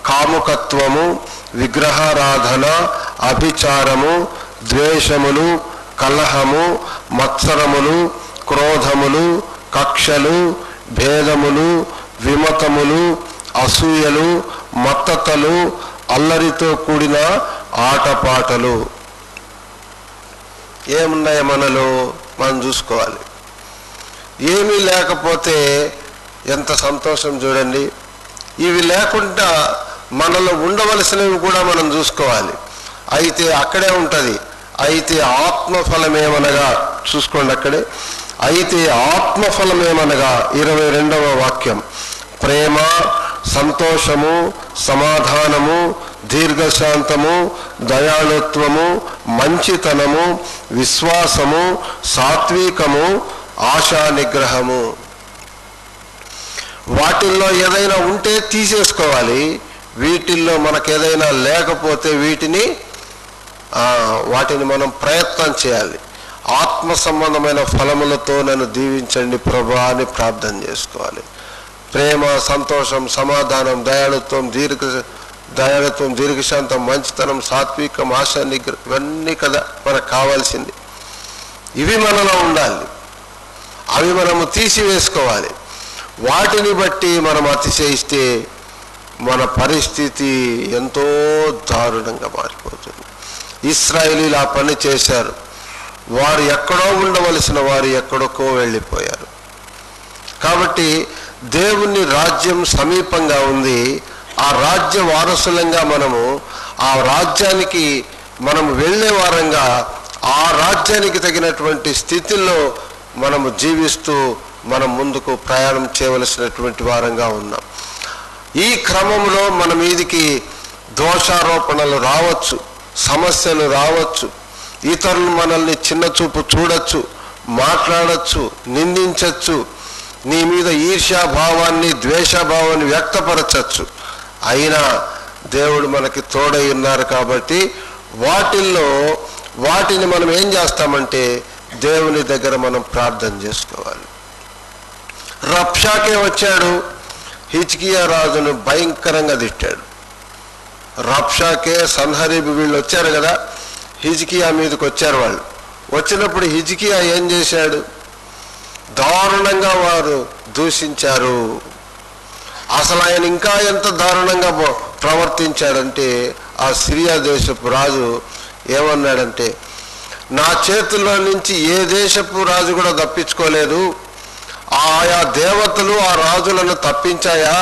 కాముకత్వము, విగ్రహారాధన, అభిచారము, ద్వేషములు, కలహము, మత్సరములు, క్రోధములు, కక్షలు, భేదములు, విమతములు, అసూయలు, మత్తతలు, అల్లరితో కూడిన ఆటపాటలు. ఏమున్నాయి మనలో మనం చూసుకోవాలి. ఏమీ లేకపోతే ఎంత సంతోషం చూడండి. ఇవి లేకుండా మనలో ఉండవలసినవి కూడా మనం చూసుకోవాలి. అయితే అక్కడే ఉంటుంది. అయితే ఆత్మఫలమేమనగా చూసుకోండి అక్కడే. అయితే ఆత్మఫలమేమనగా 22వ వాక్యం, ప్రేమ, సంతోషము, సమాధానము, దీర్ఘశాంతము, దయాళుత్వము, మంచితనము, విశ్వాసము, సాత్వికము, ఆశా నిగ్రహము. వాటిల్లో ఏదైనా ఉంటే తీసేసుకోవాలి. వీటిల్లో మనకు ఏదైనా లేకపోతే వాటిని మనం ప్రయత్నం చేయాలి. ఆత్మ సంబంధమైన ఫలములతో నన్ను దీవించండి ప్రభా అని ప్రార్థన చేసుకోవాలి. ప్రేమ, సంతోషం, సమాధానం, దయాళుత్వం, దీర్ఘశాంతం, మంచితనం, సాత్వికం, ఆశ నిగ్రహం, ఇవన్నీ కదా మనకు కావాల్సింది. ఇవి మనలో ఉండాలి. అవి మనము తీసివేసుకోవాలి. వాటిని బట్టి మనం అతిశయిస్తే మన పరిస్థితి ఎంతో దారుణంగా మారిపోతుంది. ఇశ్రాయేలీలు ఆ పని చేశారు. వారు ఎక్కడో ఉండవలసిన వారు ఎక్కడికో వెళ్ళిపోయారు. కాబట్టి దేవుని రాజ్యం సమీపంగా ఉంది. ఆ రాజ్య వారసులంగా మనము ఆ రాజ్యానికి మనము వెళ్ళే వారంగా ఆ రాజ్యానికి తగినటువంటి స్థితిలో మనము జీవిస్తూ మనం ముందుకు ప్రయాణం చేయవలసినటువంటి వారంగా ఉన్నాం. ఈ క్రమంలో మన మీదికి దోషారోపణలు రావచ్చు, సమస్యలు రావచ్చు, ఇతరులు మనల్ని చిన్న చూపు చూడొచ్చు, మాట్లాడచ్చు, నిందించచ్చు, నీ మీద ఈర్ష్యాభావాన్ని ద్వేషాభావాన్ని వ్యక్తపరచచ్చు. అయినా దేవుడు మనకి తోడై ఉన్నారు కాబట్టి వాటిని మనం ఏం చేస్తామంటే దేవుని దగ్గర మనం ప్రార్థన చేసుకోవాలి. రబ్షాకే వచ్చాడు, హిజ్కియా రాజును భయంకరంగా తిట్టాడు. రబ్షాకే, సన్హరీబు వీళ్ళు వచ్చారు కదా, హిజ్కియా మీదకి వచ్చారు. వాళ్ళు వచ్చినప్పుడు హిజ్కియా ఏం చేశాడు? దారుణంగా వారు దూషించారు. అసలు ఆయన ఇంకా ఎంత దారుణంగా ప్రవర్తించాడంటే ఆ సిరియా దేశపు రాజు ఏమన్నాడంటే, నా చేతుల్లో నుంచి ఏ దేశపు రాజు కూడా తప్పించుకోలేదు, ఆయా దేవతలు ఆ రాజులను తప్పించాయా,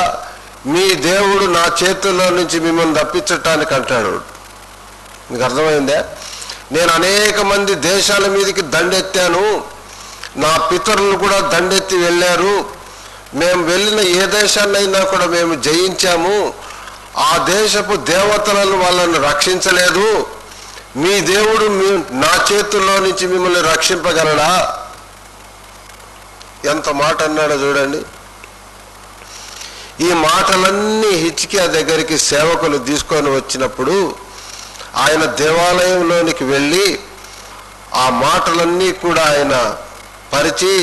మీ దేవుడు నా చేతుల్లో నుంచి మిమ్మల్ని తప్పించటానికి అంటాడు. మీకు అర్థమైందా? నేను అనేక మంది దేశాల మీదకి దండెత్తాను, నా పితరులు కూడా దండెత్తి వెళ్ళారు, మేము వెళ్ళిన ఏ దేశాన్నైనా కూడా మేము జయించాము, ఆ దేశపు దేవతలను వాళ్ళను రక్షించలేదు, మీ దేవుడు నా చేతుల్లో నుంచి మిమ్మల్ని రక్షింపగలడా? ఎంత మాట అన్నాడో చూడండి. ఈ మాటలన్నీ హిజ్కియా దగ్గరికి సేవకులు తీసుకొని వచ్చినప్పుడు ఆయన దేవాలయంలోనికి వెళ్ళి ఆ మాటలన్నీ కూడా ఆయన పరిచి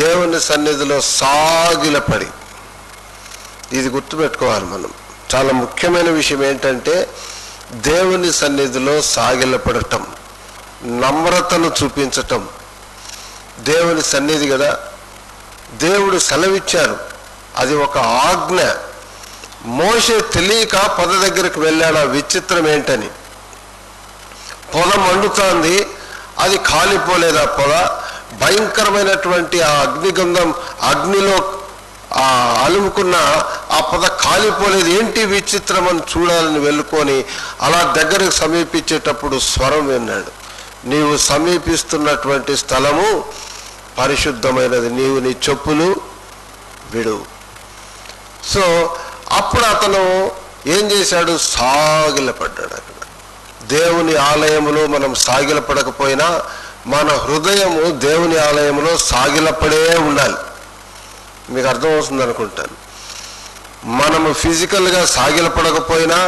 దేవుని సన్నిధిలో సాగిలపడి, ఇది గుర్తుపెట్టుకోవాలి మనం, చాలా ముఖ్యమైన విషయం ఏంటంటే దేవుని సన్నిధిలో సాగిలపడటం, నమ్రతను చూపించటం. దేవుని సన్నిధి కదా, దేవుడు సెలవిచ్చారు, అది ఒక ఆజ్ఞ. మోషే తెలియక పొద దగ్గరికి వెళ్ళాడు. ఆ విచిత్రం ఏంటని, పొద మండుతోంది, అది కాలిపోలేదు. ఆ పొద భయంకరమైనటువంటి ఆ అగ్నిగంధం, అగ్నిలో అలుముకున్న ఆ పొద కాలిపోలేదు. ఏంటి విచిత్రం అని చూడాలని వెళ్ళుకొని అలా దగ్గరకు సమీపించేటప్పుడు స్వరం విన్నాడు, నీవు సమీపిస్తున్నటువంటి స్థలము పరిశుద్ధమైనది, నీవు నీ చెప్పులు విడు. సో అప్పుడు అతను ఏం చేశాడు? సాగిలపడ్డాడు. అక్కడ దేవుని ఆలయంలో మనం సాగిలపడకపోయినా మన హృదయము దేవుని ఆలయంలో సాగిలపడే ఉండాలి. మీకు అర్థమవుతుంది అనుకుంటాను. మనము ఫిజికల్గా సాగిలపడకపోయినా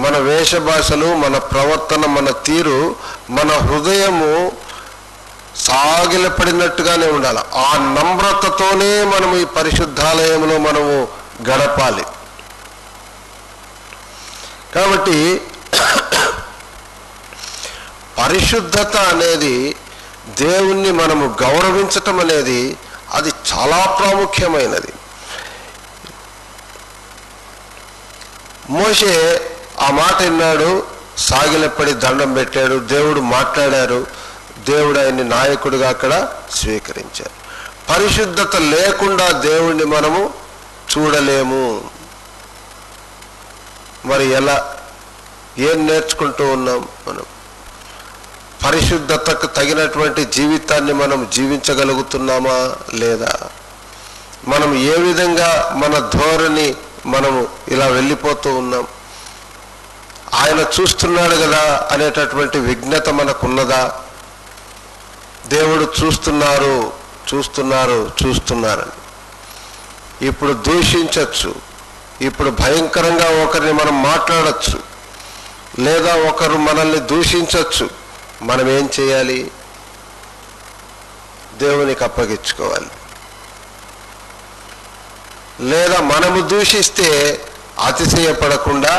మన వేష భాషలు, మన ప్రవర్తన, మన తీరు, మన హృదయము సాగిలపడినట్టుగానే ఉండాలి. ఆ నమ్రతతోనే మనము ఈ పరిశుద్ధాలయంలో మనము గడపాలి. కాబట్టి పరిశుద్ధత అనేది, దేవుణ్ణి మనము గౌరవించటం అనేది అది చాలా ప్రాముఖ్యమైనది. మోషే ఆ మాట విన్నాడు, సాగిలపడి దండం పెట్టాడు, దేవుడు మాట్లాడారు, దేవుడు ఆయన్ని నాయకుడిగా అక్కడ స్వీకరించారు. పరిశుద్ధత లేకుండా దేవుణ్ణి మనము చూడలేము. మరి ఎలా, ఏం నేర్చుకుంటూ ఉన్నాం మనం? పరిశుద్ధతకు తగినటువంటి జీవితాన్ని మనం జీవించగలుగుతున్నామా లేదా? మనం ఏ విధంగా మన ధోరణి మనము ఇలా వెళ్ళిపోతూ ఉన్నాం? ఆయన చూస్తున్నాడు కదా అనేటటువంటి విజ్ఞత మనకున్నదా? దేవుడు చూస్తున్నారని ఇప్పుడు దూషించవచ్చు, ఇప్పుడు భయంకరంగా ఒకరిని మనం మాట్లాడచ్చు, లేదా ఒకరు మనల్ని దూషించవచ్చు. మనం ఏం చేయాలి? దేవునికి అప్పగించుకోవాలి. లేదా మనము దూషిస్తే అతిశయపడకుండా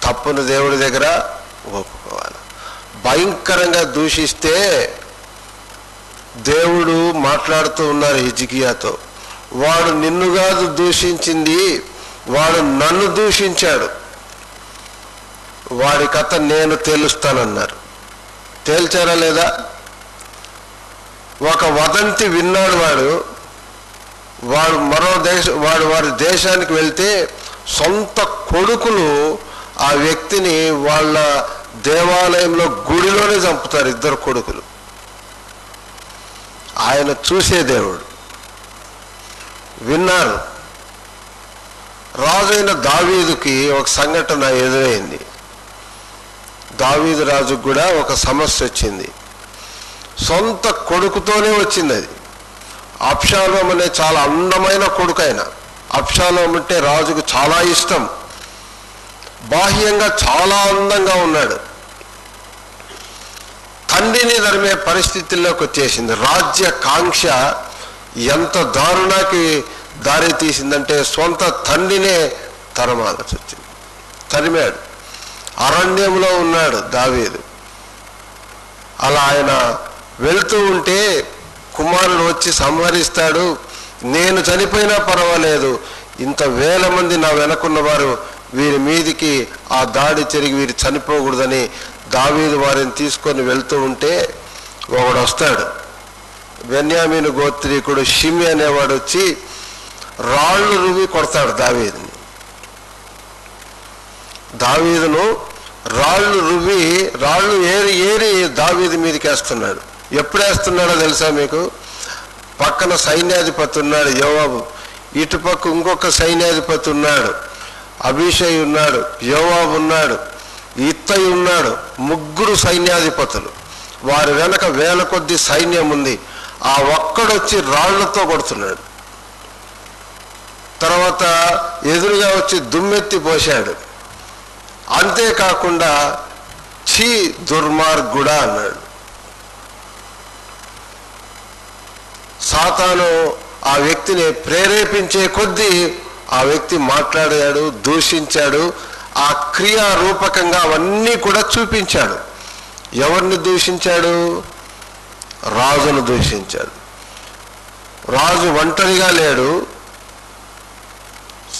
తప్పును దేవుడి దగ్గర ఒప్పుకోవాలి. భయంకరంగా దూషిస్తే దేవుడు మాట్లాడుతూ ఉన్నారు హిజ్కియాతో, వాడు నిన్ను కాదు దూషించింది, వాడు నన్ను దూషించాడు, వాడి కథ నేను తేలుస్తానన్నారు. తేల్చారా లేదా? ఒక వదంతి విన్నాడు వాడు వారి దేశానికి వెళ్తే సొంత కొడుకులు ఆ వ్యక్తిని వాళ్ళ దేవాలయంలో గుడిలోనే చంపుతారు. ఇద్దరు కొడుకులు. ఆయన చూసే దేవుడు విన్నారు. రాజైన దావీదుకి ఒక సంఘటన ఎదురైంది. దావీదు రాజుకు కూడా ఒక సమస్య వచ్చింది. సొంత కొడుకుతోనే వచ్చింది అది. అబ్షాలోం అనే చాలా అందమైన కొడుకు ఆయన. అబ్షాలోం అంటే రాజుకు చాలా ఇష్టం. బాహ్యంగా చాలా అందంగా ఉన్నాడు. తండ్రిని ధర్మే పరిస్థితుల్లోకి వచ్చేసింది. రాజ్య కాంక్ష ఎంత దారుణానికి దారి తీసిందంటే సొంత తండ్రినే తరమాల్సి వచ్చింది. తరిమాడు. అరణ్యంలో ఉన్నాడు దావీదు. అలా ఆయన వెళ్తూ ఉంటే కుమారుడు వచ్చి సంహరిస్తాడు. నేను చనిపోయినా పర్వాలేదు, ఇంత వేల మంది నా వెనకున్న వారు వీరి మీదికి ఆ దాడి జరిగి వీరు చనిపోకూడదని దావీదు వారిని తీసుకొని వెళ్తూ ఉంటే ఒకడు వస్తాడు. బెన్యామీను గోత్రీకుడు షిమి అనేవాడు వచ్చి రాళ్ళు రువి కొడతాడు దావీదుని. దావీదును రాళ్ళు రువి రాళ్ళు ఏరి దావీదు మీదకి వేస్తున్నాడు. ఎప్పుడు వేస్తున్నాడో తెలుసా మీకు? పక్కన సైన్యాధిపతి ఉన్నాడు యోవాబు, ఇటుపక్క ఇంకొక సైన్యాధిపతి ఉన్నాడు, అభిషేక్ ఉన్నాడు, యోవాబు ఉన్నాడు, ఇత్తయి ఉన్నాడు. ముగ్గురు సైన్యాధిపతులు. వారి వెనక వేల కొద్ది సైన్యం ఉంది. ఆ ఒక్కడొచ్చి రాళ్లతో కొడుతున్నాడు. తర్వాత ఎదురుగా వచ్చి దుమ్మెత్తి పోశాడు. అంతేకాకుండా ఛీ దుర్మార్గుడా అన్నాడు. సాతాను ఆ వ్యక్తిని ప్రేరేపించే కొద్దీ ఆ వ్యక్తి మాట్లాడాడు, దూషించాడు. ఆ క్రియారూపకంగా అవన్నీ కూడా చూపించాడు. ఎవరిని దూషించాడు? రాజును దూషించాడు. రాజు ఒంటరిగా లేడు,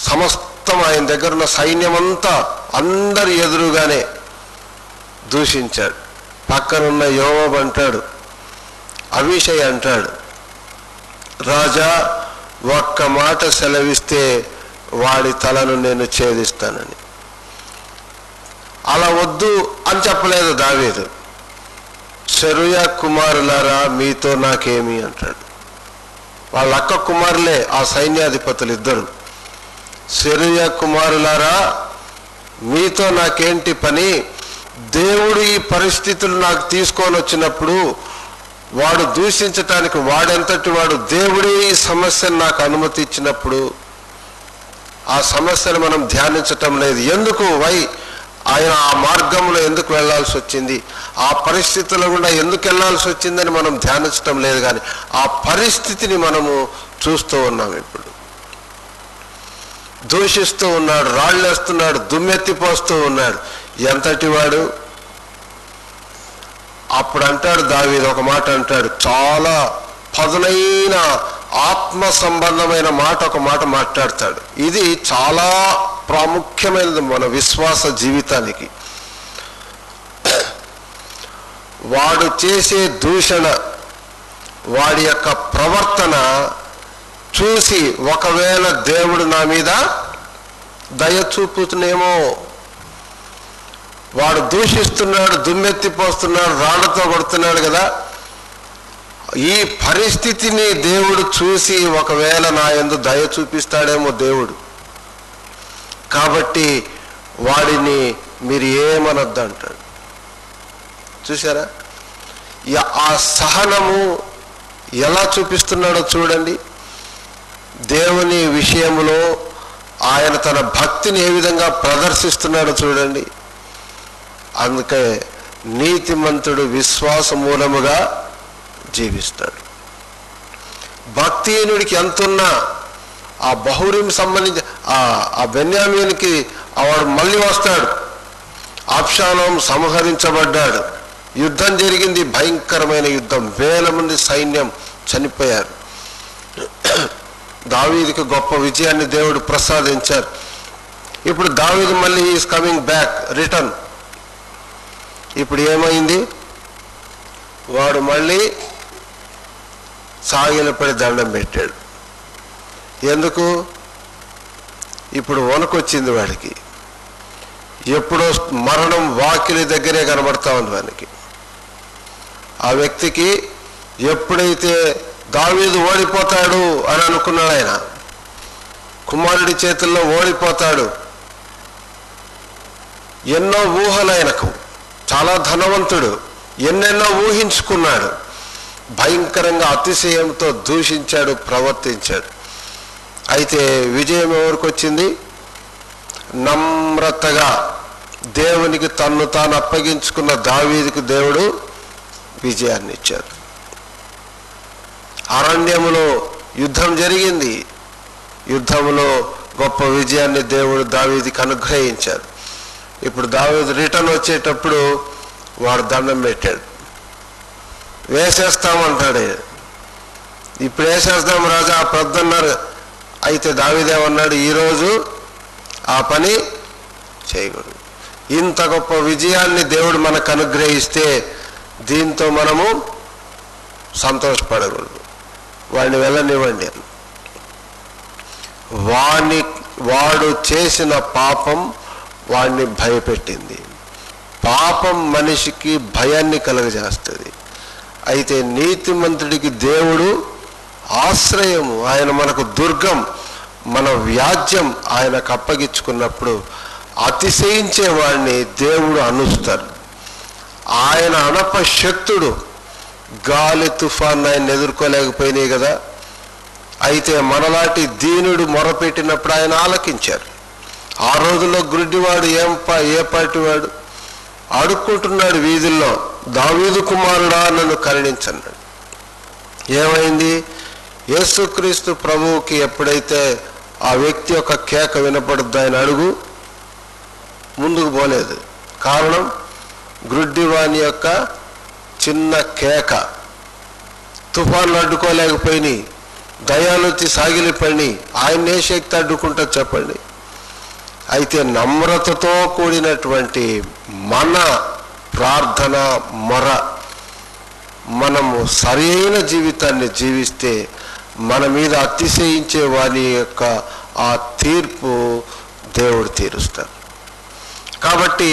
సమస్తం ఆయన దగ్గర ఉన్న సైన్యమంతా అందరి ఎదురుగానే దూషించాడు. పక్కనున్న యోవాబు అంటాడు, అభిషేక్ అంటాడు, రాజా ఒక్క మాట సెలవిస్తే వాడి తలను నేను ఛేదిస్తానని. అలా వద్దు అని చెప్పలేదు దావీదు. సెరూయా కుమారులారా మీతో నాకేమి అంటాడు. వాళ్ళ అక్క కుమారులే ఆ సైన్యాధిపతులు ఇద్దరు. సెరూయా కుమారులారా మీతో నాకేంటి పని? దేవుడు ఈ పరిస్థితులు నాకు తీసుకొని వచ్చినప్పుడు వాడు దూషించటానికి వాడెంతటి వాడు, దేవుడే ఈ సమస్యను నాకు అనుమతి ఇచ్చినప్పుడు ఆ సమస్యను మనం ధ్యానించటం లేదు. ఎందుకు ఆయన ఆ మార్గంలో ఎందుకు వెళ్లాల్సి వచ్చింది, ఆ పరిస్థితుల గుండా ఎందుకు వెళ్లాల్సి వచ్చిందని మనం ధ్యానించటం లేదు. కానీ ఆ పరిస్థితిని మనము చూస్తూ ఉన్నాం. ఇప్పుడు దూషిస్తూ ఉన్నాడు, రాళ్ళేస్తున్నాడు, దుమ్మెత్తిపోస్తూ ఉన్నాడు. ఎంతటి వాడు? అప్పుడు అంటాడు దావీదు ఒక మాట అంటాడు, చాలా పదునైన ఆత్మ సంబంధమైన మాట, ఒక మాట మాట్లాడతాడు. ఇది చాలా ప్రాముఖ్యమైనది మన విశ్వాస జీవితానికి. వాడు చేసే దూషణ, వాడి యొక్క ప్రవర్తన చూసి ఒకవేళ దేవుడు నా మీద దయ చూపుతున్నేమో. వాడు దూషిస్తున్నాడు, దుమ్మెత్తిపోస్తున్నాడు, రాళ్లతో కొడుతున్నాడు కదా, ఈ పరిస్థితిని దేవుడు చూసి ఒకవేళ నా యందు దయ చూపిస్తాడేమో దేవుడు. కాబట్టి వాడిని మీరు ఏమనొద్దు అంటాడు. చూసారా ఆ సహనము ఎలా చూపిస్తున్నాడో చూడండి. దేవుని విషయంలో ఆయన తన భక్తిని ఏ విధంగా ప్రదర్శిస్తున్నాడో చూడండి. అందుకే నీతిమంతుడు విశ్వాస మూలముగా జీవిస్తాడు. భక్తిహీనుడికి ఎంతున్నా ఆ బహురీం సంబంధించి ఆ బెన్యామీనికి వాడు మళ్ళీ వస్తాడు. అబ్షాలోం సంహరించబడ్డాడు. యుద్ధం జరిగింది, భయంకరమైన యుద్ధం, వేల మంది సైన్యం చనిపోయారు. దావీదుకి గొప్ప విజయాన్ని దేవుడు ప్రసాదించారు. ఇప్పుడు దావీదు మళ్ళీ ఈజ్ కమింగ్ బ్యాక్, రిటర్న్. ఇప్పుడు ఏమైంది? వాడు మళ్ళీ సాగిలపడి దండం పెట్టాడు. ఎందుకు? ఇప్పుడు వణుకొచ్చింది వాడికి. ఎప్పుడో మరణం వాకిలి దగ్గరే కనబడతా ఉంది వానికి. ఆ వ్యక్తికి ఎప్పుడైతే దావీదు ఓడిపోతాడు అని అనుకున్నాడు ఆయన, కుమారుడి చేతుల్లో ఓడిపోతాడు. ఎన్నో ఊహలైనకు, చాలా ధనవంతుడు, ఎన్నెన్నో ఊహించుకున్నాడు. భయంకరంగా అతిశయంతో దూషించాడు, ప్రవర్తించాడు. అయితే విజయం ఎవరికి వచ్చింది? నమ్రతగా దేవునికి తన్ను తాను అప్పగించుకున్న దావీదుకు దేవుడు విజయాన్ని ఇచ్చాడు. అరణ్యములో యుద్ధం జరిగింది. యుద్ధంలో గొప్ప విజయాన్ని దేవుడు దావీదుకి అనుగ్రహించాడు. ఇప్పుడు దావీదు రిటర్న్ వచ్చేటప్పుడు వాడు దండం పెట్టాడు. వేసేస్తామంటాడు. ఇప్పుడు వేసేస్తాం రాజా ప్రొద్దన్నారు. అయితే దావీదేమన్నాడు? ఈరోజు ఆ పని చేయకూడదు. ఇంత గొప్ప విజయాన్ని దేవుడు మనకు అనుగ్రహిస్తే దీంతో మనము సంతోషపడకూడదు. వాడిని వెళ్ళనివ్వండి. వాడు చేసిన పాపం వాడిని భయపెట్టింది. పాపం మనిషికి భయాన్ని కలుగజేస్తుంది. అయితే నీతిమంతుడికి దేవుడు ఆశ్రయము, ఆయన మనకు దుర్గం. మన వ్యాజ్యం ఆయనకు అప్పగించుకున్నప్పుడు అతిశయించే వాడిని దేవుడు అనుస్తారు. ఆయన అనపశక్తుడు. గాలి తుఫాన్ ఆయన ఎదుర్కోలేకపోయినాయి కదా. అయితే మనలాంటి దీనుడు మొరపెట్టినప్పుడు ఆయన ఆలకించారు. ఆ రోజుల్లో గుడ్డివాడు ఏ పాటివాడు అడుక్కుంటున్నాడు వీధుల్లో, దావీదు కుమారుడా నన్ను కరుణించన్నాడు. ఏమైంది? యేసుక్రీస్తు ప్రభువుకి ఎప్పుడైతే ఆ వ్యక్తి యొక్క కేక వినపడుద్దో ఆయన అడుగు ముందుకు పోలేదు. కారణం గ్రుడ్డివాని యొక్క చిన్న కేక. తుఫాన్లు అడ్డుకోలేకపోయినాయి, దయాలు వచ్చి సాగిలిపడి ఆయన ఏ శక్తి అడ్డుకుంటా చెప్పండి. అయితే నమ్రతతో కూడినటువంటి మన ప్రార్థన మొర, మనము సరైన జీవితాన్ని జీవిస్తే మన మీద అతిశయించే వారి యొక్క ఆ తీర్పు దేవుడు తీరుస్తాడు. కాబట్టి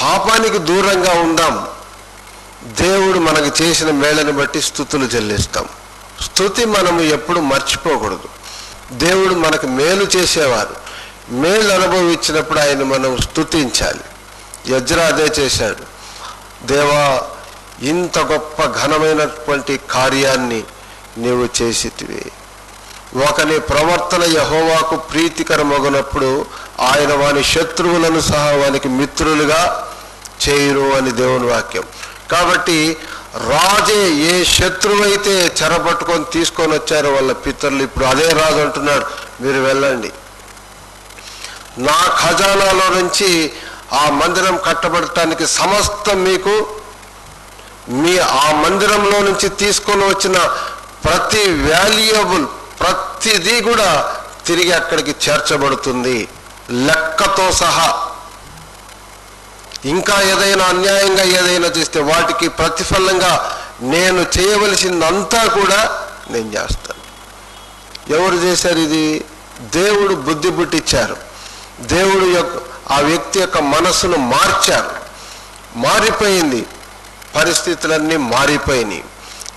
పాపానికి దూరంగా ఉందాం. దేవుడు మనకు చేసిన మేళను బట్టి స్తుతులు చెల్లిస్తాం. స్తుతి మనము ఎప్పుడు మర్చిపోకూడదు. దేవుడు మనకు మేలు చేసేవారు. మేలు అనుభవించినప్పుడు ఆయన మనం స్తుతించాలి. యజ్రా అదే చేశాడు. దేవా, ఇంత గొప్ప ఘనమైనటువంటి కార్యాన్ని నీవు చేసితివి. ఒకని ప్రవర్తన యెహోవాకు ప్రీతికరమగునప్పుడు ఆయన వాని శత్రువులను సహా వానికి మిత్రులుగా చేయును అని దేవుని వాక్యం. కాబట్టి రాజే ఏ శత్రువైతే చెరపట్టుకొని తీసుకొని వచ్చారో వాళ్ళ పితరులు, ఇప్పుడు అదే రాజు అంటున్నాడు, మీరు వెళ్ళండి, నా ఖజానాలో నుంచి ఆ మందిరం కట్టబడటానికి సమస్తం మీకు, ఆ మందిరంలో నుంచి తీసుకొని వచ్చిన ప్రతి వాల్యుయబుల్, ప్రతిదీ కూడా తిరిగి అక్కడికి చేర్చబడుతుంది లెక్కతో సహా. ఇంకా ఏదైనా అన్యాయంగా ఏదైనా చేస్తే వాటికి ప్రతిఫలంగా నేను చేయవలసిందంతా కూడా నేను చేస్తాను. ఎవరు చేశారు ఇది? దేవుడు బుద్ధి పుట్టించారు. దేవుడు ఆ వ్యక్తి యొక్క మనస్సును మార్చారు. మారిపోయింది, పరిస్థితులన్నీ మారిపోయినాయి.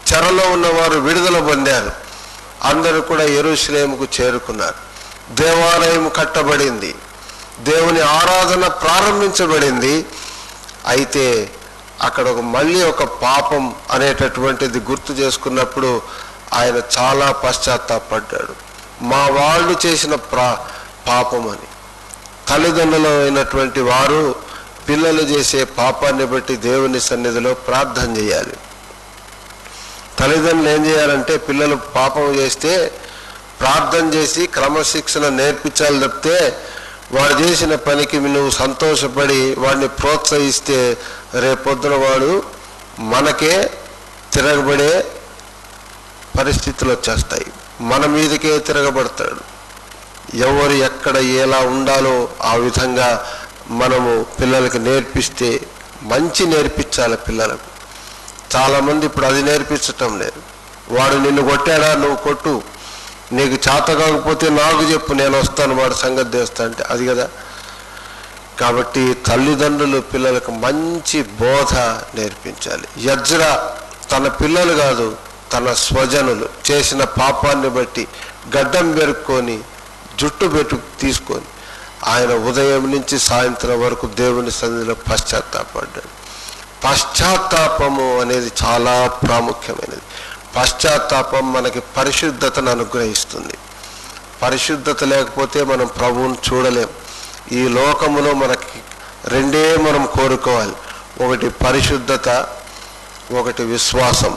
చెరలో ఉన్నవారు విడుదల పొందారు. అందరూ కూడా యెరూషలేముకు చేరుకున్నారు. దేవాలయం కట్టబడింది, దేవుని ఆరాధన ప్రారంభించబడింది. అయితే అక్కడ మళ్ళీ ఒక పాపం అనేటటువంటిది గుర్తు చేసుకున్నప్పుడు ఆయన చాలా పశ్చాత్తాపడ్డాడు. మా వాళ్ళు చేసిన పాపం అని. తల్లిదండ్రులు అయినటువంటి వారు పిల్లలు చేసే పాపాన్ని బట్టి దేవుని సన్నిధిలో ప్రార్థన చేయాలి. తల్లిదండ్రులు ఏం చేయాలంటే, పిల్లలు పాపం చేస్తే ప్రార్థన చేసి క్రమశిక్షణ నేర్పించాలి తప్పితే వాడు చేసిన పనికి నువ్వు సంతోషపడి వాడిని ప్రోత్సహిస్తే రేపొద్దున వాడు మనకే తిరగబడే పరిస్థితులు వచ్చేస్తాయి. మన మీదకే తిరగబడతాడు. ఎవరు ఎక్కడ ఎలా ఉండాలో ఆ విధంగా మనము పిల్లలకు నేర్పిస్తే, మంచి నేర్పించాలి పిల్లలకు. చాలామంది ఇప్పుడు అది నేర్పించటం లేదు. వాడు నిన్ను కొట్టాడా, నువ్వు కొట్టు, నీకు చేత కాకపోతే నాకు చెప్పు, నేను వస్తాను, వాడు సంగతి చేస్తా అంటే అది కదా. కాబట్టి తల్లిదండ్రులు పిల్లలకు మంచి బోధ నేర్పించాలి. యజ్రా తన పిల్లలు కాదు, తన స్వజనులు చేసిన పాపాన్ని బట్టి గడ్డం పెరుక్కొని జుట్టు తీసుకొని ఆయన ఉదయం నుంచి సాయంత్రం వరకు దేవుని సన్నిధిలో పశ్చాత్తాపడ్డాడు. పశ్చాత్తాపము అనేది చాలా ప్రాముఖ్యమైనది. పశ్చాత్తాపం మనకి పరిశుద్ధతను అనుగ్రహిస్తుంది. పరిశుద్ధత లేకపోతే మనం ప్రభువుని చూడలేం. ఈ లోకములో మనకి రెండే మనం కోరుకోవాలి, ఒకటి పరిశుద్ధత, ఒకటి విశ్వాసం.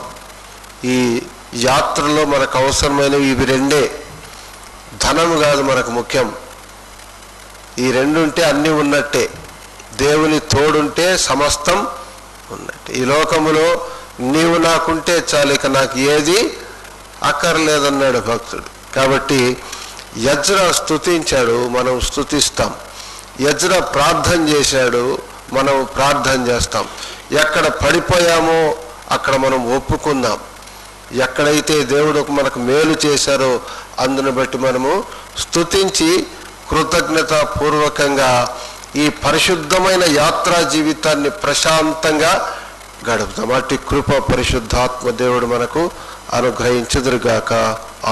ఈ యాత్రలో మనకు అవసరమైనవి ఇవి రెండే. ధనము కాదు మనకు ముఖ్యం. ఈ రెండు ఉంటే అన్నీ ఉన్నట్టే. దేవుని తోడుంటే సమస్తం ఉన్నట్టే. ఈ లోకములో నీవు నాకుంటే చాలు, ఇక నాకు ఏది అక్కర్లేదన్నాడు భక్తుడు. కాబట్టి యజ్రా స్తుతించాడు, మనం స్తుతిస్తాం. యజ్రా ప్రార్థన చేశాడు, మనం ప్రార్థన చేస్తాం. ఎక్కడ పడిపోయామో అక్కడ మనం ఒప్పుకుందాం. ఎక్కడైతే దేవుడు మనకు మేలు చేశారో అందును బట్టి మనము స్తుతించి కృతజ్ఞతాపూర్వకంగా ఈ పరిశుద్ధమైన యాత్రా జీవితాన్ని ప్రశాంతంగా గడుపుతాం. అట్టి కృప పరిశుద్ధాత్మ దేవుడు మనకు అనుగ్రహించుదురుగాక.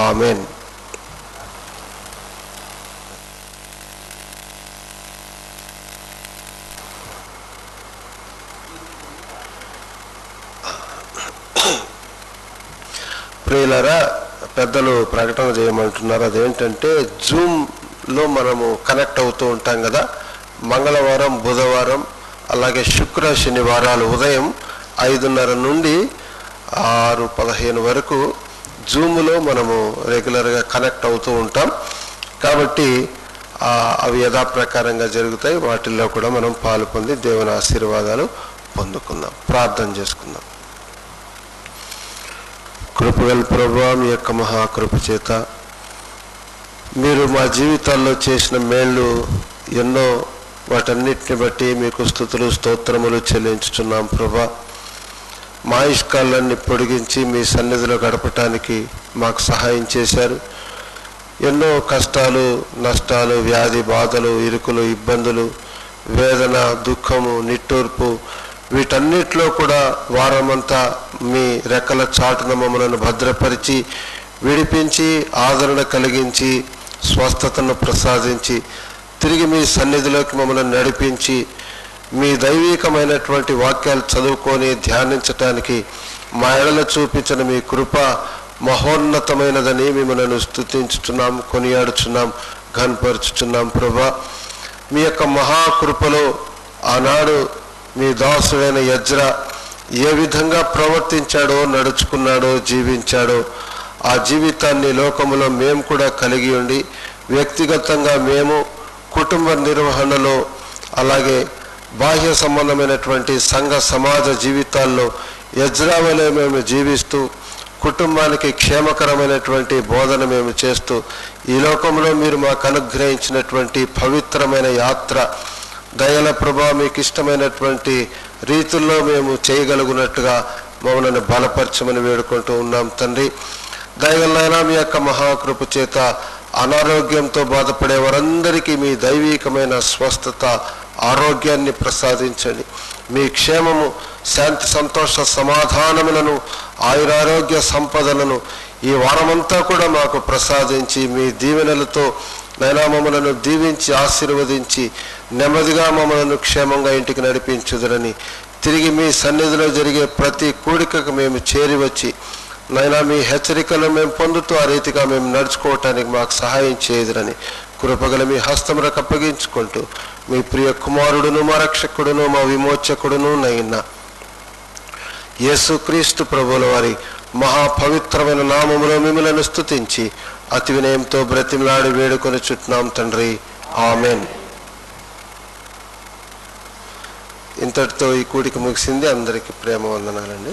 ఆమెన్. ప్రియులారా, పెద్దలు ప్రకటన చేయమంటున్నారు. అదేంటంటే జూమ్లో మనము కనెక్ట్ అవుతూ ఉంటాం కదా. మంగళవారం, బుధవారం, అలాగే శుక్ర శనివారాలు ఉదయం 5:30 నుండి 6:15 వరకు జూమ్లో మనము రెగ్యులర్గా కనెక్ట్ అవుతూ ఉంటాం. కాబట్టి అవి యథాప్రకారంగా జరుగుతాయి. వాటిల్లో కూడా మనం పాలు పొంది దేవుని ఆశీర్వాదాలు పొందుకుందాం. ప్రార్థన చేసుకుందాం. కృపగల ప్రభువా, మీ యొక్క మహాకృప చేత మీరు మా జీవితాల్లో చేసిన మేళ్ళు ఎన్నో, వాటన్నిటిని బట్టి మీకు స్తుతులు స్తోత్రములు చెల్లించుచున్నాం. ప్రభా, మా ఆయుష్కాలాన్ని పొడిగించి మీ సన్నిధిలో గడపటానికి మాకు సహాయం చేశారు. ఎన్నో కష్టాలు, నష్టాలు, వ్యాధి బాధలు, ఇరుకులు, ఇబ్బందులు, వేదన, దుఃఖము, నిట్టూర్పు, వీటన్నిటిలో కూడా వారమంతా మీ రెక్కల చాటున మమ్మలను భద్రపరిచి విడిపించి ఆదరణ కలిగించి స్వస్థతను ప్రసాదించి తిరిగి మీ సన్నిధిలోకి మమ్మల్ని నడిపించి మీ దైవికమైనటువంటి వాక్యాలు చదువుకొని ధ్యానించటానికి మా ఎడల చూపించిన మీ కృప మహోన్నతమైనదని మిమ్మల్ని స్తుతించుచున్నాం, కొనియాడుచున్నాం, ఘనపరుచుచున్నాం. ప్రభా, మీ యొక్క మహాకృపలో ఆనాడు మీ దాసుడైన యజ్రా ఏ విధంగా ప్రవర్తించాడో, నడుచుకున్నాడో, జీవించాడో ఆ జీవితాన్ని లోకములో మేము కూడా కలిగి ఉండి వ్యక్తిగతంగా మేము కుటుంబ నిర్వహణలో అలాగే బాహ్య సంబంధమైనటువంటి సంఘ సమాజ జీవితాల్లో యజ్రా వలె మేము జీవిస్తూ కుటుంబానికి క్షేమకరమైనటువంటి బోధన మేము చేస్తూ ఈ లోకంలో మీరు మాకు అనుగ్రహించినటువంటి పవిత్రమైన యాత్ర దయల ప్రభా మీకు ఇష్టమైనటువంటి రీతుల్లో మేము చేయగలుగునట్టుగా మమ్మల్ని బలపరచమని వేడుకుంటూ ఉన్నాం. తండ్రి, దయగలైనా మీ యొక్క మహాకృప చేత అనారోగ్యంతో బాధపడే వారందరికీ మీ దైవికమైన స్వస్థత, ఆరోగ్యాన్ని ప్రసాదించండి. మీ క్షేమము, శాంతి, సంతోష, సమాధానములను, ఆయురారోగ్య సంపదలను ఈ వారమంతా కూడా మాకు ప్రసాదించి మీ దీవెనలతో నైనా మమ్మలను దీవించి ఆశీర్వదించి నెమ్మదిగా మమ్మలను క్షేమంగా ఇంటికి నడిపించుదురని, తిరిగి మీ సన్నిధిలో జరిగే ప్రతి కూడికకు మేము చేరి వచ్చి నైనా మీ హెచ్చరికలు మేము పొందుతూ ఆ రీతిగా మేము నడుచుకోవటానికి మాకు సహాయం చేయదురని కృపగల మీ హస్తములకు అప్పగించుకుంటూ మీ ప్రియ కుమారుడును, మా రక్షకుడును, మా విమోచకుడును నైనా యేసుక్రీస్తు ప్రభువుల వారి మహాపవిత్రమైన నామములో మిమ్మల్ని స్తుతించి అతి వినయంతో బ్రతిమలాడి వేడుకొని చుట్టినాం తండ్రి. ఆమెన్. ఇంతటితో ఈ కూడిక ముగిసింది. అందరికీ ప్రేమ వందనాలండి.